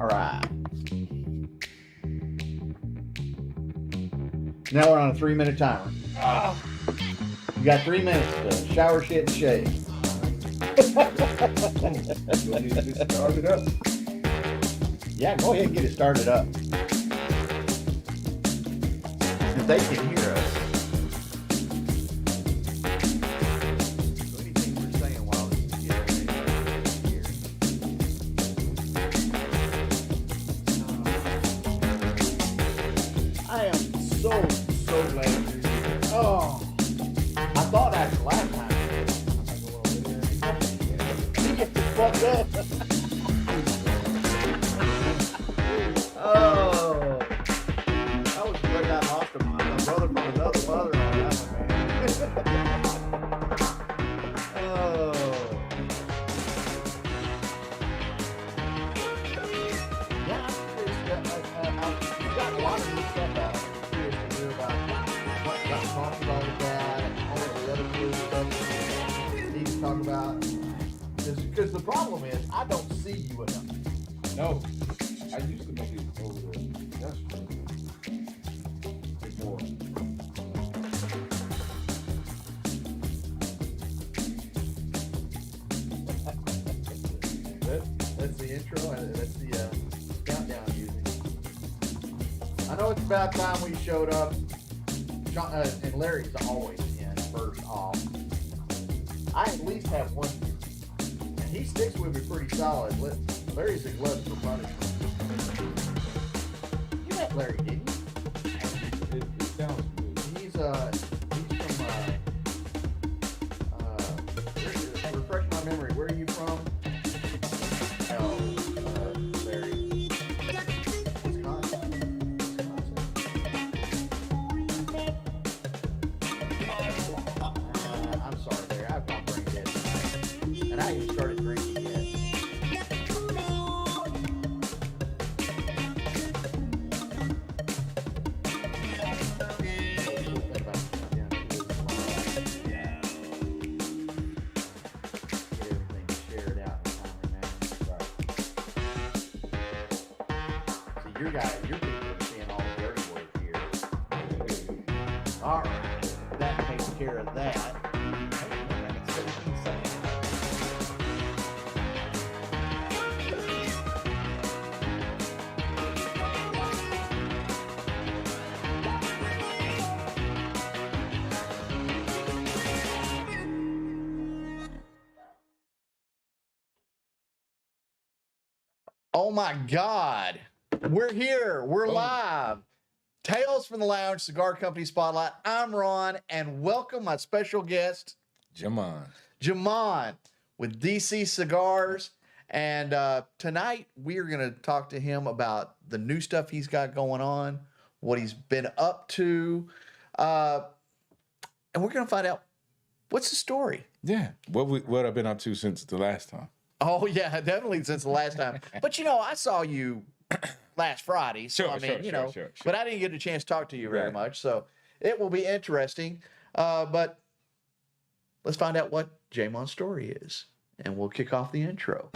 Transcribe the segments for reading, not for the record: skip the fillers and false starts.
All right. Now we're on a 3-minute timer. You got 3 minutes to shower, shit, and shave. You'll need to start it up. Yeah, go ahead and get it started up. If they can hear us. So anything we're saying while this is getting ready here. I am so glad you're here. Oh, I thought after last time. You get the fuck up. Oh, that was good. I lost my brother from another mother on that one, man. Oh. Yeah, I've got a lot of new stuff out. I'm curious to hear about what got talked about with that and all of the other cool stuff that Steve's talking about. Because the problem is, I don't see you enough. No, I used to make it over the yesterday before. That's the intro, and that's the countdown music. I know it's about time we showed up. John, and Larry's always in first off. I at least have one, and he sticks with me pretty solid. Larry's a glutton for punishment. You met Larry, didn't you? It sounds good. He's from refresh my memory. Where are you from? Larry. Wisconsin. I'm sorry, Larry. I've gone brain dead tonight, and I even started drinking yet. Your people are seeing all the dirty work here. All right, that takes care of that. Oh my God. We're here. We're live. Tales from the Lounge, Cigar Company Spotlight. I'm Ron, and welcome my special guest, Jamon, with DC Cigars. And tonight, we are going to talk to him about the new stuff he's got going on, what he's been up to, and we're going to find out what's the story. Yeah, what I've been up to since the last time. Oh, yeah, definitely since the last time. But, I saw you last Friday. So, Sure. But I didn't get a chance to talk to you very much. So it will be interesting. But let's find out what Jamon's story is. And we'll kick off the intro.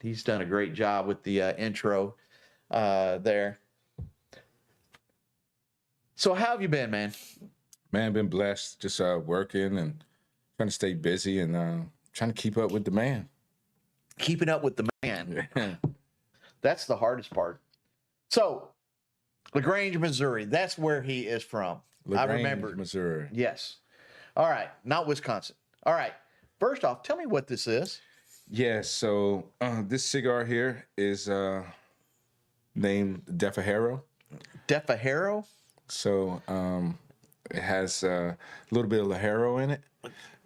He's done a great job with the intro there. So how have you been, man? Man, been blessed. Just working and trying to stay busy and trying to keep up with the man. Keeping up with the man. That's the hardest part. So, LaGrange, Missouri. That's where he is from. LaGrange, I remember. Missouri. Yes. All right. Not Wisconsin. All right. First off, tell me what this is. Yeah, so this cigar here is named Defajero. Defajero? So it has a little bit of Lajero in it.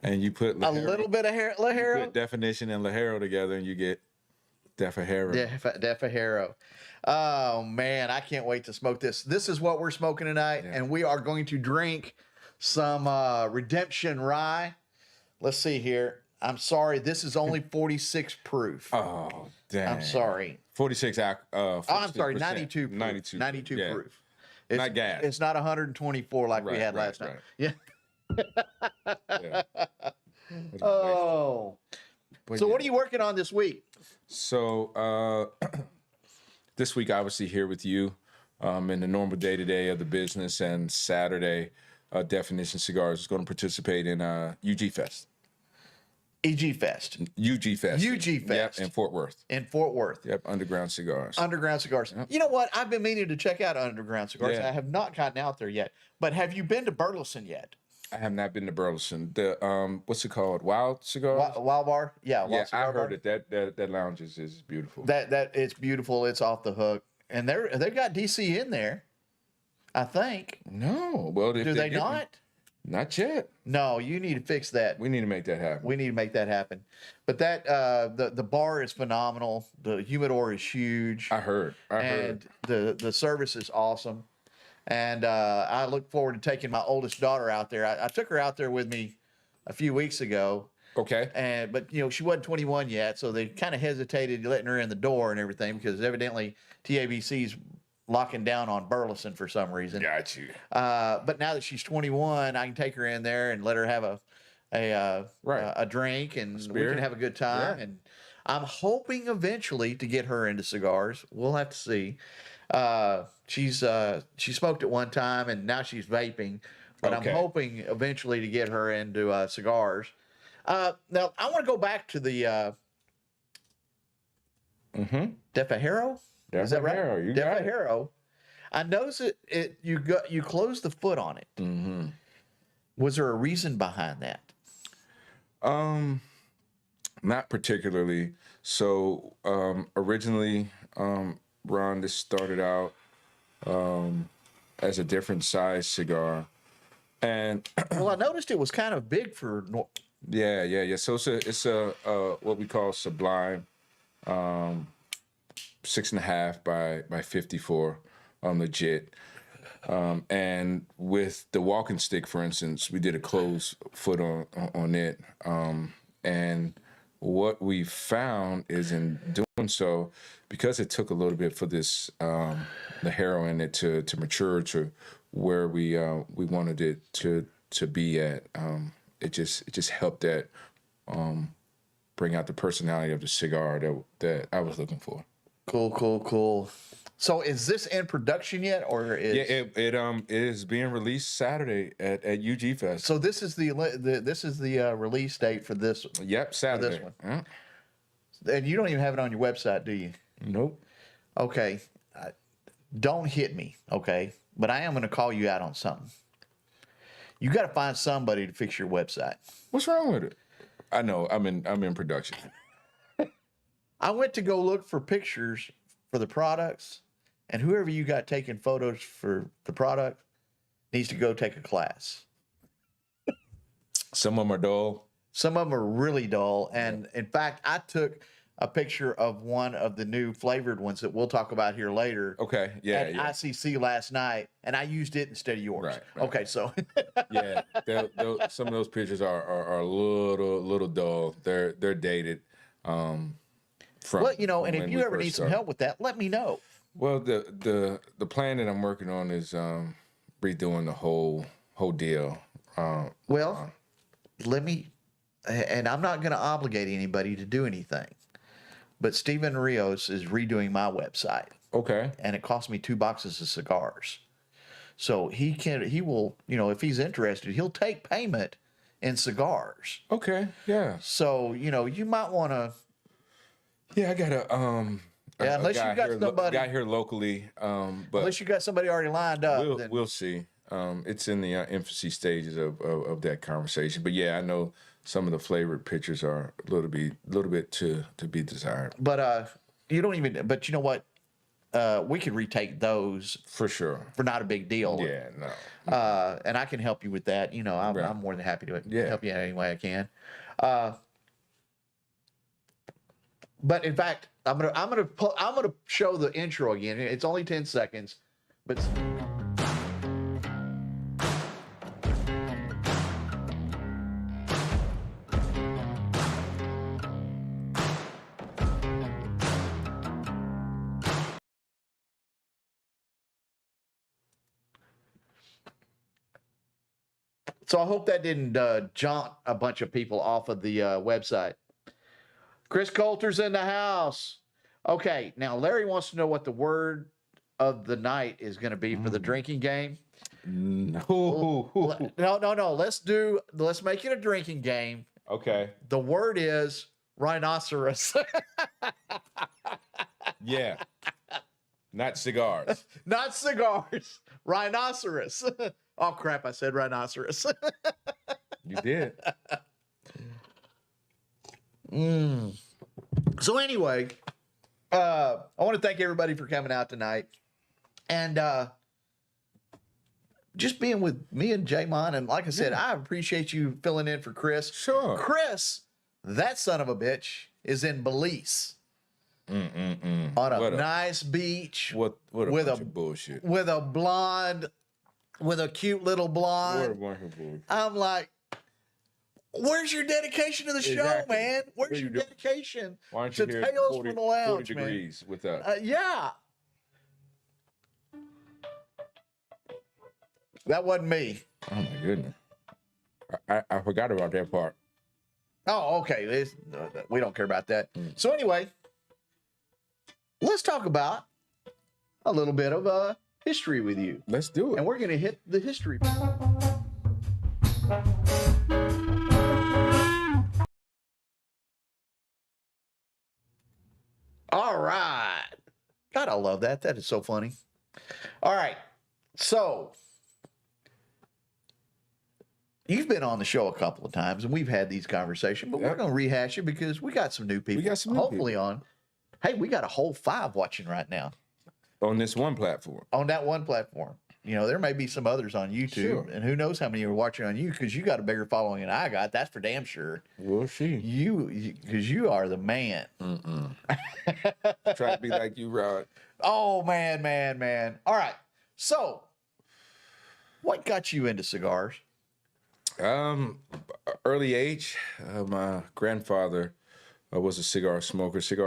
And you put Lajero, a little bit of Lajero? You put definition and Lajero together and you get Defajero. Defajero. Oh, man, I can't wait to smoke this. This is what we're smoking tonight, and we are going to drink some Redemption Rye. Let's see here. I'm sorry, this is only 46 proof. Oh, damn. I'm sorry. 46. Oh, I'm sorry, 46%. 92 proof. 92. 92 yeah. proof. It's Not gas. It's not 124 like we had last time. Yeah. Yeah. Oh. But So yeah. what are you working on this week? So this week, obviously, here with you in the normal day-to-day of the business, and Saturday, Definition Cigars is going to participate in UG Fest. EG Fest. UG Fest. UG Fest. Yep, in Fort Worth. In Fort Worth. Yep, Underground Cigars. Underground Cigars. Yep. You know what? I've been meaning to check out Underground Cigars. Yeah. I have not gotten out there yet. But have you been to Burleson yet? I have not been to Burleson. The what's it called? Wild Cigars? Wild Bar? Yeah, Wild Yeah, Cigar I heard Bar. that lounge is beautiful. That it's beautiful. It's off the hook. And they've got DC in there, I think. No. Well, if Do they get me- not? Not yet. No, you need to fix that. We need to make that happen. We need to make that happen. But that the bar is phenomenal. The humidor is huge. I heard. And the service is awesome. And I look forward to taking my oldest daughter out there. I took her out there with me a few weeks ago. Okay. But she wasn't 21 yet, so they kind of hesitated letting her in the door and everything because evidently TABC's locking down on Burleson for some reason. Got you. But now that she's 21, I can take her in there and let her have a drink, and we can have a good time. Yeah. And I'm hoping eventually to get her into cigars. We'll have to see. She smoked at one time, and now she's vaping. But Okay. I'm hoping eventually to get her into cigars. Now I want to go back to the Defajero. Is that right? Defajero, you got it. Defajero. I noticed you closed the foot on it. Mm-hmm. Was there a reason behind that? Not particularly. So originally, Ron, this started out as a different size cigar, and Well, I noticed it was kind of big for. yeah. So it's a what we call sublime, 6.5 by 54, legit. And with the walking stick, for instance, we did a closed foot on it. And what we found is in doing so, because it took a little bit for this the Hero in it to mature to where we wanted it to be at. It just helped that bring out the personality of the cigar that I was looking for. Cool. So is this in production yet, or is it is being released Saturday at UG Fest. So this is the release date for this. Yep, Saturday. one. Yeah. And you don't even have it on your website, do you? Nope. Okay. Don't hit me, okay? But I am going to call you out on something. You got to find somebody to fix your website. What's wrong with it? I know. I'm in production. I went to go look for pictures for the products, and whoever you got taking photos for the product needs to go take a class. Some of them are dull. Some of them are really dull. And in fact, I took a picture of one of the new flavored ones that we'll talk about here later. Okay. Yeah. At Yeah. ICC last night, and I used it instead of yours. Right. Okay, so Yeah. Some of those pictures are a little dull. They're dated. From well, and when if you we ever first need some started. help with that, let me know. Well, the plan that I'm working on is redoing the whole deal. Well, let me, and I'm not going to obligate anybody to do anything, but Steven Rios is redoing my website, Okay. and it cost me 2 boxes of cigars. So he will, if he's interested, he'll take payment in cigars. Okay. Yeah. So, you might want to, Yeah. I got Yeah, unless you got somebody- guy here locally. But unless you got somebody already lined up. then, we'll see. It's in the infancy stages of that conversation. But yeah, I know some of the flavored pictures are a little bit to be desired. but you don't even, but you know what? We could retake those For sure. for not a big deal. Yeah, no. And I can help you with that. I'm, Right. I'm more than happy to Yeah. help you in any way I can. But in fact, I'm gonna show the intro again. It's only 10 seconds, but So I hope that didn't jaunt a bunch of people off of the website. Chris Coulter's in the house. Okay, now Larry wants to know what the word of the night is going to be for the drinking game. No. No. Let's make it a drinking game. Okay. The word is rhinoceros. Yeah. Not cigars. Not cigars. Rhinoceros. Oh crap! I said rhinoceros. You did. So anyway, I want to thank everybody for coming out tonight, and just being with me and Jamon. And like I said, I appreciate you filling in for Chris. Sure. Chris, that son of a bitch, is in Belize on a nice beach. What a bunch of bullshit. With a blonde, with a cute little blonde. What a bunch of bullshit. I'm like, where's your dedication to the show, man? Where's your dedication Why don't you to hear Tales from the Lounge, 40 degrees with us? Yeah. That wasn't me. Oh, my goodness. I forgot about that part. Oh, okay. We don't care about that. So anyway, let's talk about a little bit of history with you. Let's do it. And we're going to hit the history. All right. God, I love that. That is so funny. All right. So you've been on the show a couple of times and we've had these conversations, but we're going to rehash it because we got some new people. We got some new hopefully people. on. Hey, we got a whole 5 watching right now. On this one platform. On that one platform. You know, there may be some others on YouTube, Sure. and who knows how many are watching on you because you got a bigger following than I got. That's for damn sure. We'll see. Because you are the man. Try to be like you, Rod. Oh, man. All right. So, what got you into cigars? Early age. My grandfather was a cigar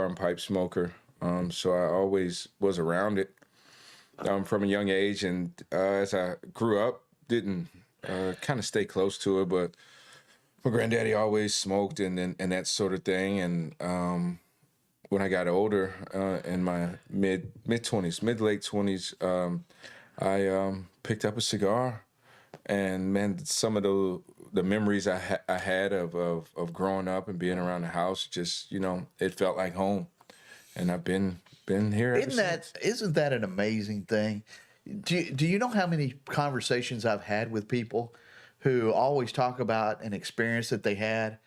and pipe smoker. So I always was around it from a young age. And as I grew up, didn't kind of stay close to it, but my granddaddy always smoked and that sort of thing. And when I got older, in my mid late 20s, I picked up a cigar. And man, some of the memories I had of growing up and being around the house, just, you know, it felt like home. And I've been here ever since. Isn't that an amazing thing? Do you know how many conversations I've had with people who always talk about an experience that they had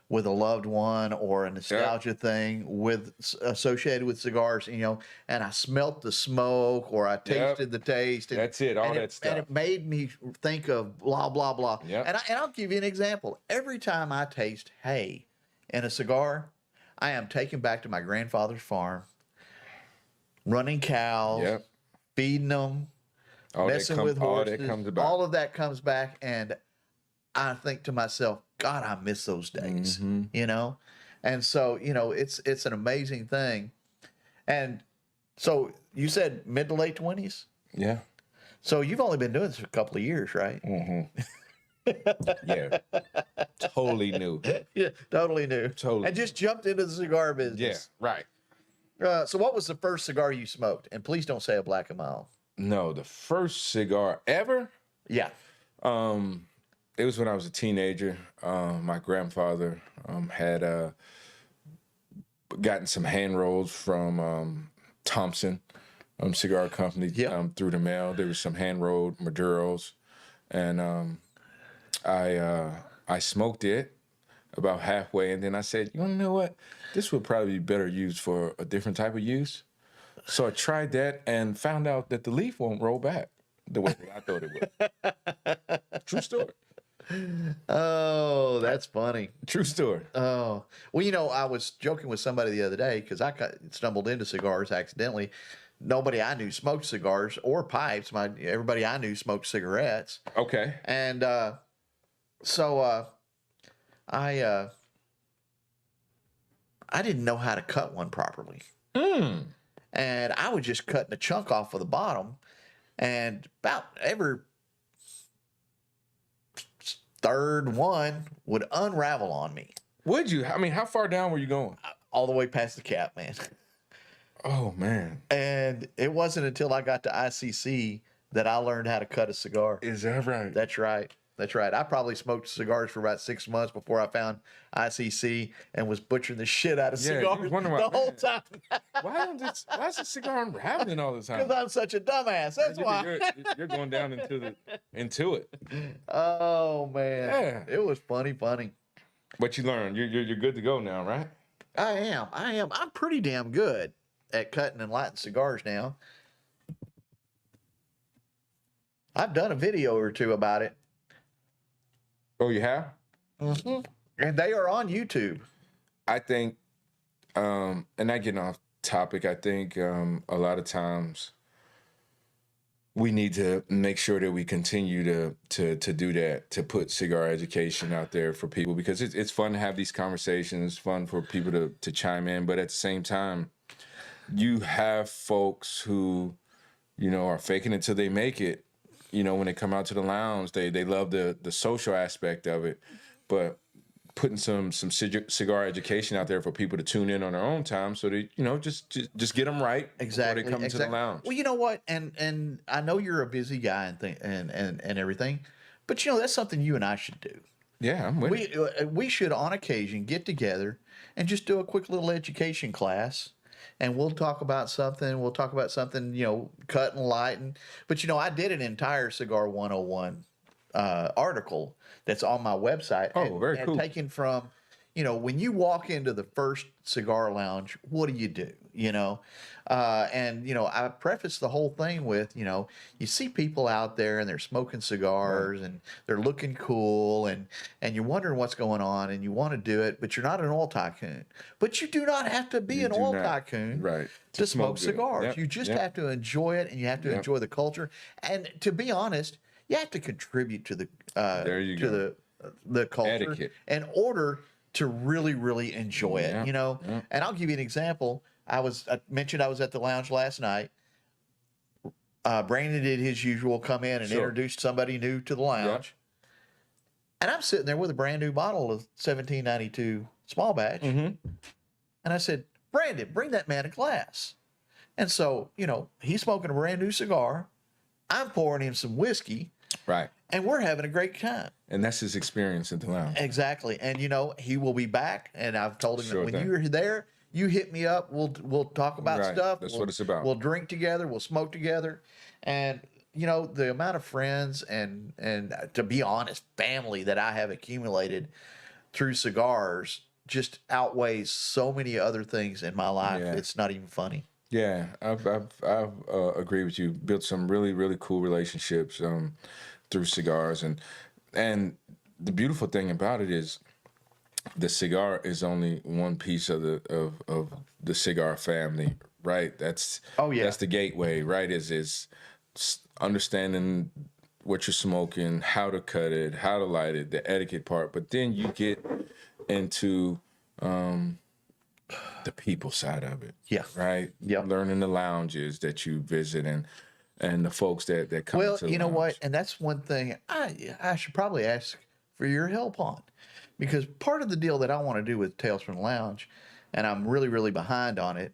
with a loved one or a nostalgia thing associated with cigars, you know, and I smelt the smoke or I tasted the taste. And, that's it, that stuff. And it made me think of blah, blah, blah. Yep. And I'll give you an example. Every time I taste hay in a cigar, I am taken back to my grandfather's farm, running cows, feeding them, messing with horses. All of that comes back, and I think to myself, God, I miss those days, you know? And so, you know, it's an amazing thing. And so you said mid to late 20s? Yeah. So you've only been doing this for a couple of years, right? Yeah. Totally new. Yeah, totally new. Totally. And just jumped into the cigar business. Yeah, right. So what was the first cigar you smoked? And please don't say a Black & Mild. No, the first cigar ever? Yeah. It was when I was a teenager. My grandfather had gotten some hand rolls from Thompson Cigar Company through the mail. There was some hand rolled Maduros, and I smoked it about halfway, and then I said, you want to know what? This would probably be better used for a different type of use. So I tried that and found out that the leaf won't roll back the way I thought it would. True story. Oh, that's funny. True story. Oh, well, you know, I was joking with somebody the other day because I stumbled into cigars accidentally. Nobody I knew smoked cigars or pipes. Everybody I knew smoked cigarettes. Okay. And so I didn't know how to cut one properly. And I was just cutting a chunk off of the bottom, and about every third one would unravel on me Would you? I mean, how far down were you going? all the way past the cap, man. Oh man, And it wasn't until I got to ICC that I learned how to cut a cigar. is that right? That's right. That's right. I probably smoked cigars for about 6 months before I found ICC and was butchering the shit out of Yeah, you cigars was wondering the why, whole man. time. Why is the cigar unraveling all the time? Because I'm such a dumbass. That's why. You're going down into it. Oh man. Yeah. It was funny. But you learned. You're good to go now, right? I am. I'm pretty damn good at cutting and lighting cigars now. I've done a video or two about it. Oh, you have? Mm-hmm. And they are on YouTube. I think, and not getting off topic, I think a lot of times we need to make sure that we continue to do that, to put cigar education out there for people, because it's fun to have these conversations, fun for people to chime in, but at the same time, you have folks who, are faking it till they make it. When they come out to the lounge, they love the social aspect of it, but putting some cigar education out there for people to tune in on their own time, so they just get them right Exactly. before they come to the lounge. Well, you know what, and I know you're a busy guy and everything, but that's something you and I should do. Yeah, I'm with it. We should on occasion get together and just do a quick little education class. And we'll talk about something. Cut and lighten. But I did an entire Cigar 101 article that's on my website. Oh, very cool. And taken from, when you walk into the first cigar lounge, what do? I preface the whole thing with, you see people out there and they're smoking cigars and they're looking cool and you're wondering what's going on and you want to do it, but you're not an oil tycoon. But you do not have to be an oil tycoon to smoke cigars. Yep. You just have to enjoy it, and you have to enjoy the culture. And to be honest, you have to contribute to the culture Etiquette. in order to really, really enjoy it. And I'll give you an example. I mentioned I was at the lounge last night. Brandon did his usual, come in and introduce somebody new to the lounge. And I'm sitting there with a brand new bottle of 1792 small batch. Mm-hmm. And I said, Brandon, bring that man a glass. And so, he's smoking a brand new cigar. I'm pouring him some whiskey. Right. And we're having a great time. And that's his experience at the lounge. Exactly. And, he will be back. And I've told him that when you're there, you hit me up. We'll talk about stuff. That's what it's about. We'll drink together. We'll smoke together. And, the amount of friends and to be honest, family that I have accumulated through cigars just outweighs so many other things in my life. Yeah. It's not even funny. Yeah, I've agree with you. Built some really, really cool relationships through cigars, and the beautiful thing about it is the cigar is only one piece of the cigar family, right? That's the gateway, right? Is understanding what you're smoking, how to cut it, how to light it, the etiquette part, but then you get into the people side of it. Yeah. Right? Yeah. Learning the lounges that you visit and the folks that come to the Well, you know lounge. what? And that's one thing I should probably ask for your help on. Because part of the deal that I want to do with Tales from the Lounge, and I'm really, really behind on it,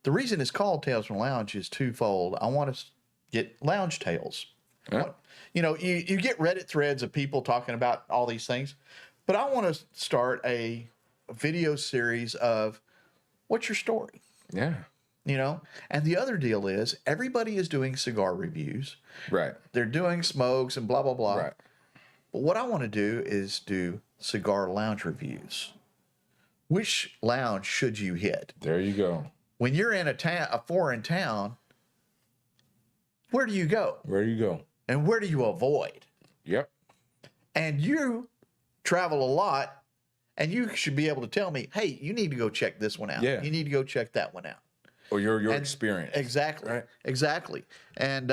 the reason it's called Tales from the Lounge is twofold. I want to get lounge tales. Yeah. You get Reddit threads of people talking about all these things, but I want to start a video series of what's your story? Yeah. And the other deal is everybody is doing cigar reviews. Right. They're doing smokes and blah, blah, blah. Right. But what I want to do is do cigar lounge reviews. Which lounge should you hit? There you go. When you're in a foreign town, where do you go? Where you go? And where do you avoid? Yep. And you travel a lot, and you should be able to tell me, hey, you need to go check this one out. Yeah. You need to go check that one out. Or your experience. Exactly. Right. Exactly. And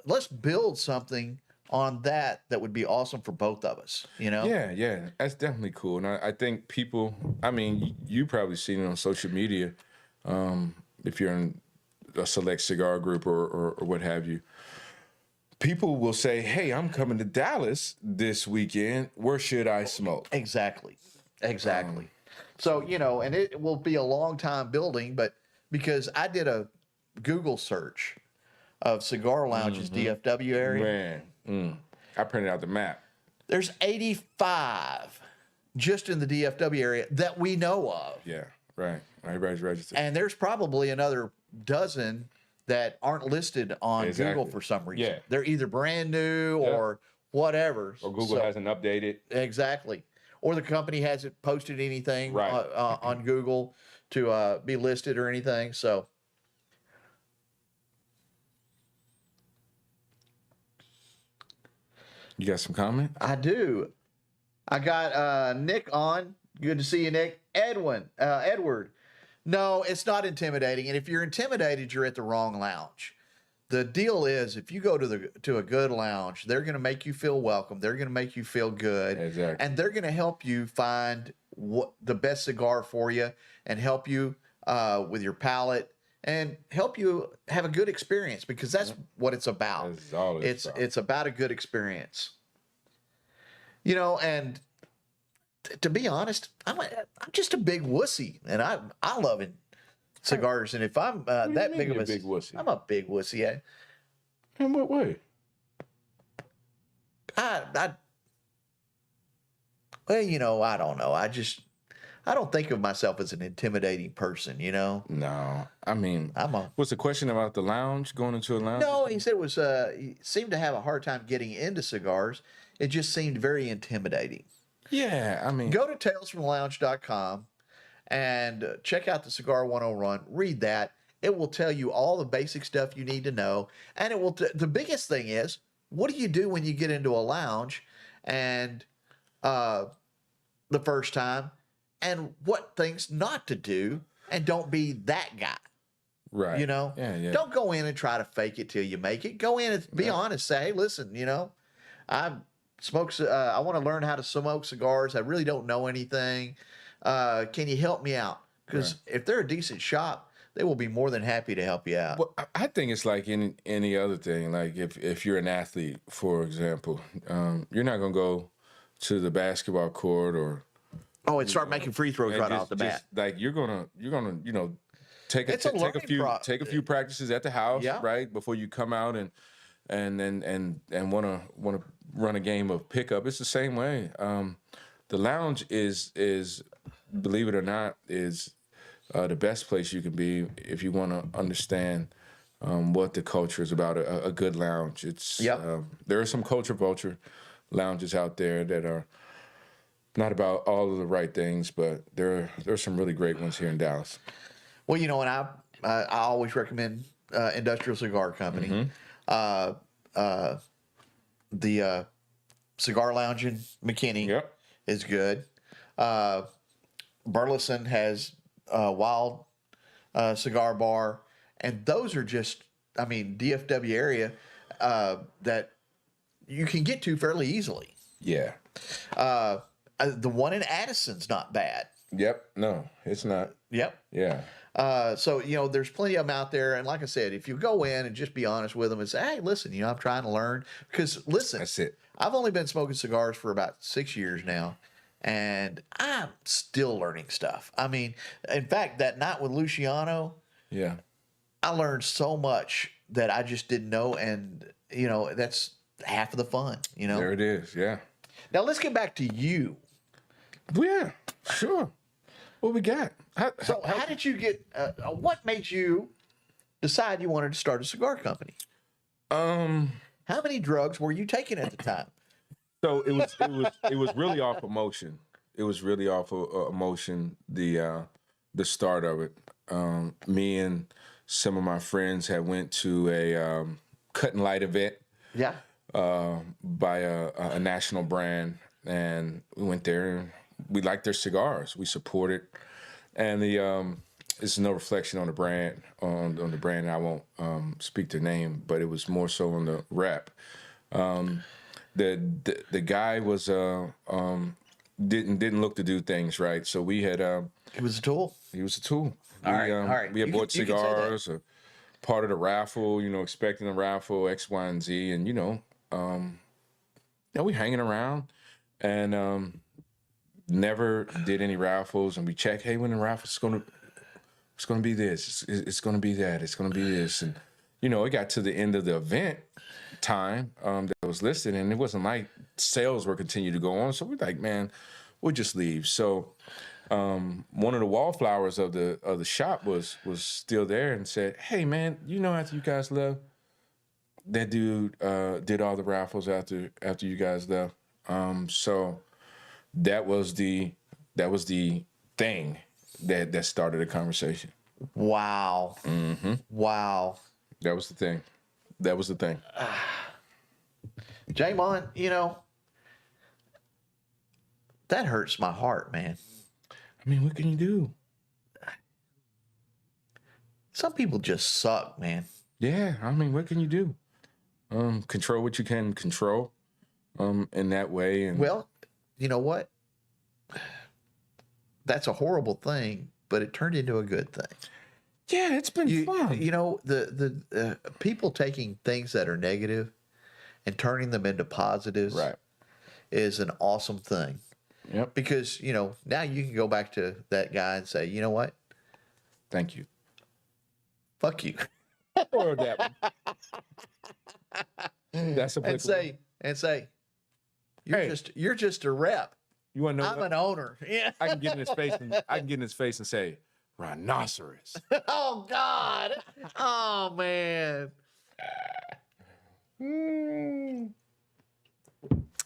let's build something on that would be awesome for both of us, Yeah, that's definitely cool. And I think people, you probably seen it on social media, if you're in a select cigar group or what have you. people will say, "Hey, I'm coming to Dallas this weekend. Where should I smoke?" Exactly. So, and it will be a long time building, but because I did a Google search of cigar lounges, DFW area, Man, I printed out the map. there's 85 just in the DFW area that we know of. Yeah, right. Everybody's registered. And there's probably another dozen that aren't listed on Exactly. Google for some reason. Yeah. They're either brand new or whatever. Or Google hasn't updated. Exactly. Or the company hasn't posted anything Right. On Google to be listed or anything. So, You got some comment? I do. I got Nick on. Good to see you, Nick. Edward. No, it's not intimidating. And if you're intimidated, you're at the wrong lounge. The deal is, if you go to a good lounge, they're going to make you feel welcome. They're going to make you feel good. Exactly. And they're going to help you find the best cigar for you and help you with your palate and help you have a good experience, because that's what it's about. That's all It's about a good experience. And to be honest, I'm just a big wussy, and I love it. Cigars, and if I'm that big of a big wussy? I'm a big wussy. In what way? Well, I don't know. I don't think of myself as an intimidating person. No, I mean, I'm a what's the question about the lounge? Going into a lounge? no. He said he seemed to have a hard time getting into cigars. It just seemed very intimidating. Yeah, I mean, Go to talesfromthelounge.com and check out the Cigar 101. Read that. It will tell you all the basic stuff you need to know. And it will. The biggest thing is, what do you do when you get into a lounge and the first time, and what things not to do, and don't be that guy. right? Yeah. Don't go in and try to fake it till you make it. Go in and be honest. Say, hey, listen, I I want to learn how to smoke cigars. I really don't know anything. Can you help me out? Because if they're a decent shop, they will be more than happy to help you out. Well, I think it's like any other thing. Like if you're an athlete, for example, you're not gonna go to the basketball court and start making free throws right off the bat. Like you're gonna take It's a take a few practices at the house, Yeah. right, before you come out and wanna run a game of pickup. It's the same way. The lounge is believe it or not, is the best place you can be if you want to understand what the culture is about. A good lounge. It's there are some culture vulture lounges out there that are not about all of the right things, but there are some really great ones here in Dallas. Well, and I always recommend Industrial Cigar Company. The Cigar Lounge in McKinney is good. Burleson has Wild Cigar Bar, and those are just, DFW area that you can get to fairly easily. Yeah. The one in Addison's not bad. Yep. No, it's not. Yep. Yeah. So, there's plenty of them out there. And like I said, if you go in and just be honest with them and say, hey, listen, I'm trying to learn. Because, listen, That's it. I've only been smoking cigars for about 6 years now, and I'm still learning stuff. In fact, that night with Luciano, Yeah. I learned so much that I just didn't know. And, that's half of the fun, There it is. Yeah. Now, let's get back to you. Yeah. Sure. What we got? How did you get, what made you decide you wanted to start a cigar company? How many drugs were you taking at the time? So it was really off emotion. It was really off of emotion. The start of it. Me and some of my friends had went to a cut and light event. Yeah. By a national brand, and we went there and we liked their cigars. We supported, and it's no reflection on the brand. On the brand, I won't speak their name, but it was more so on the rep. The guy was didn't look to do things right, so we had He was a tool. he was a tool. All right. We had bought You can say that. cigars, part of the raffle, expecting the raffle, X, Y, and Z. And, we hanging around and never did any raffles. And we check, hey, when the raffle's it's going to be this, it's going to be that, it's going to be this. And, it got to the end of the event time that was listed, and it wasn't like sales were continuing to go on. So we're like, man, we'll just leave. So one of the wallflowers of the shop was still there and said, hey, man, after you guys left, that dude did all the raffles after you guys left. So that was the thing that started a conversation. Wow. Mm-hmm. Wow. That was the thing. Jamon, that hurts my heart, man. I mean, what can you do? Some people just suck, man. Yeah, I mean, what can you do? Control what you can control in that way. And well, you know what? That's a horrible thing, but it turned into a good thing. Yeah, it's been fun. The people taking things that are negative and turning them into positives, right, is an awesome thing. Yep. Because, now you can go back to that guy and say, you know what? Thank you. Fuck you. Or that one. That's applicable. And say, you're just a rep. You want to know? I'm an owner. Yeah. I can get in his face and say, rhinoceros. Oh God. Oh man.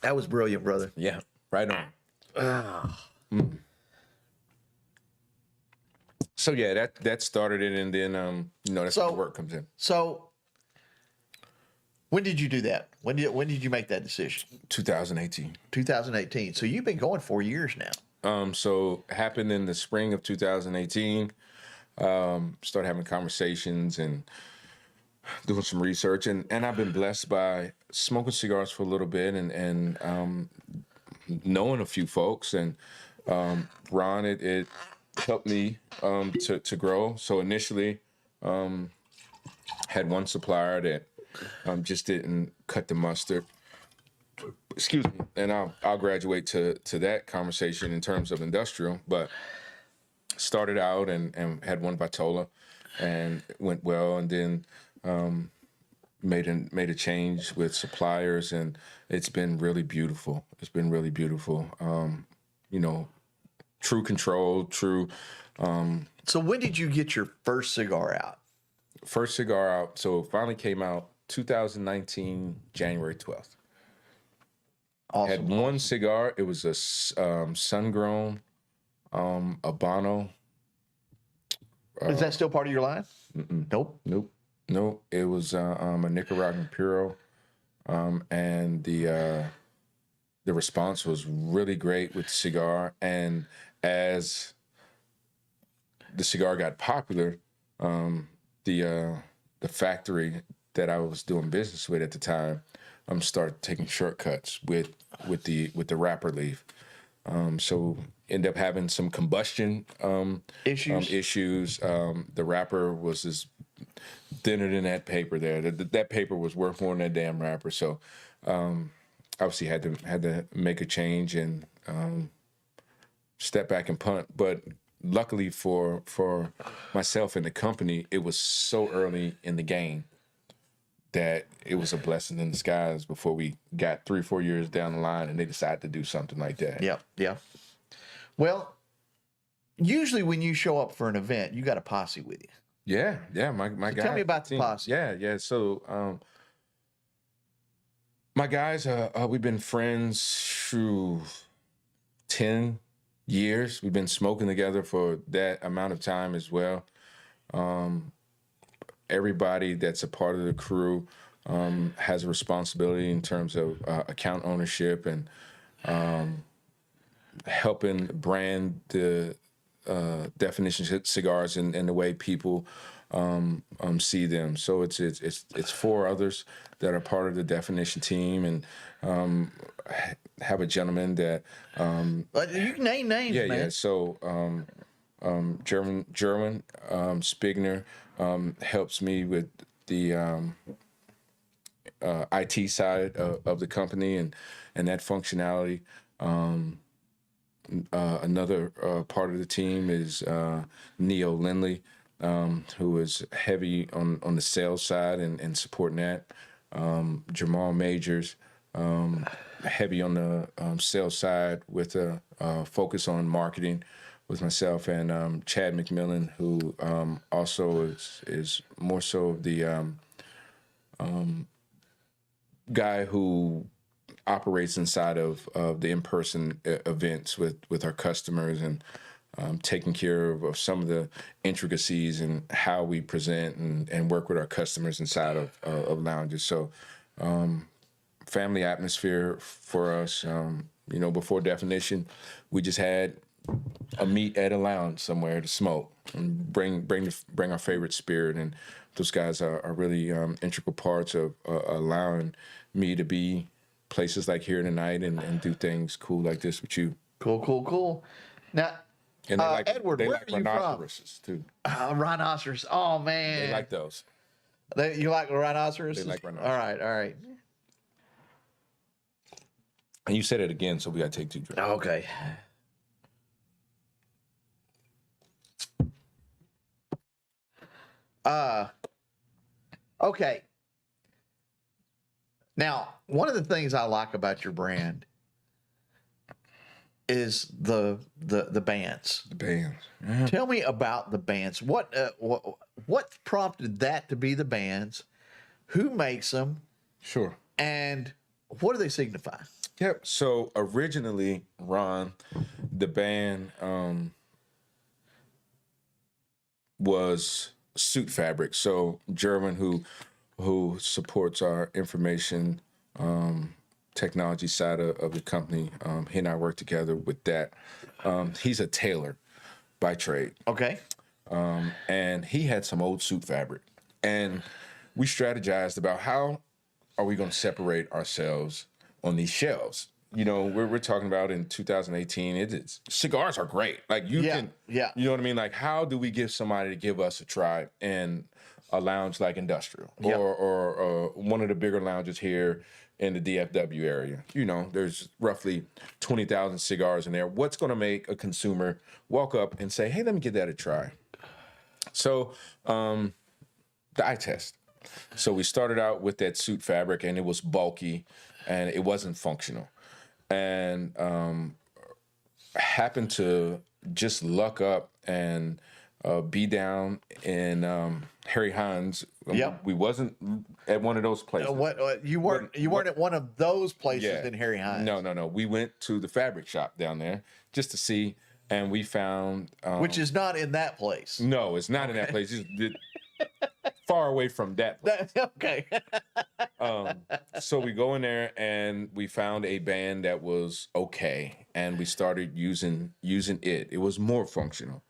That was brilliant, brother. Yeah. Right on. So yeah, that started it, and then that's where the work comes in. So when did you do that? When did you make that decision? 2018. 2018. So you've been going 4 years now. So it happened in the spring of 2018. Started having conversations and doing some research, and I've been blessed by smoking cigars for a little bit and knowing a few folks, and Ron, it helped me to grow. So initially had one supplier that just didn't cut the mustard. Excuse me, and I'll graduate to that conversation in terms of industrial, but started out and had one Vitola and went well, and then made a change with suppliers, and it's been really beautiful. True control, true. So when did you get your first cigar out? First cigar out, so it finally came out 2019, January 12th. Awesome. Had one cigar. It was a sun-grown Habano. Is that still part of your line? Nope. It was a Nicaraguan Puro, and the response was really great with the cigar. And as the cigar got popular, the factory that I was doing business with at the time started taking shortcuts with the wrapper leaf. So end up having some combustion issues. The wrapper was just thinner than that paper there. That paper was worth more than that damn wrapper. So obviously had to make a change and step back and punt. But luckily for myself and the company, it was so early in the game that it was a blessing in disguise before we got 3-4 years down the line and they decided to do something like that. Yeah. Well, usually when you show up for an event, you got a posse with you. Yeah. My guys. Tell me about the posse. Yeah. So my guys, we've been friends through 10 years. We've been smoking together for that amount of time as well. Everybody that's a part of the crew has a responsibility in terms of account ownership and helping brand the Definition cigars and the way people see them. So it's 4 others that are part of the Definition team, and have a gentleman that You can name names, man. So German Spigner helps me with the IT side of the company and that functionality. Another part of the team is Neo Lindley, who is heavy on the sales side and supporting that. Jamal Majors, heavy on the sales side with a focus on marketing with myself, and Chad McMillan, who also is more so the guy who operates inside of the in-person events with our customers and taking care of some of the intricacies and how we present and work with our customers inside of lounges. So family atmosphere for us. Before definition, we just had a meet at a lounge somewhere to smoke and bring our favorite spirit. And those guys are really integral parts of allowing me to be places like here tonight and do things cool like this with you. Cool. Now, And Edward, they where like are you rhinoceroses too. Rhinoceros. Oh man, They like those. You like rhinoceros? They like rhinoceros. All right. And you said it again, so we got to take 2 drinks. Okay. Okay. Now, one of the things I like about your brand is the bands. The bands. Tell me about the bands. What prompted that to be the bands? Who makes them? Sure. And what do they signify? Yep. So originally, Ron, the band was suit fabric. So German, who supports our information technology side of the company, he and I work together with that. He's a tailor by trade. Okay. And he had some old suit fabric. And we strategized about how are we going to separate ourselves on these shelves. We're talking about in 2018, cigars are great. Like you know what I mean? Like how do we give somebody to give us a try in a lounge like Industrial or one of the bigger lounges here in the DFW area? There's roughly 20,000 cigars in there. What's going to make a consumer walk up and say, hey, let me give that a try? So the eye test. So we started out with that suit fabric, and it was bulky, and it wasn't functional. And happened to just luck up and be down in Harry Hines. Yep. We wasn't at one of those places. You weren't at one of those places in Harry Hines. No. We went to the fabric shop down there just to see, and we found which is not in that place. No, it's not in that place. It's far away from that place. Okay. So we go in there and we found a band that was okay, and we started using it. It was more functional,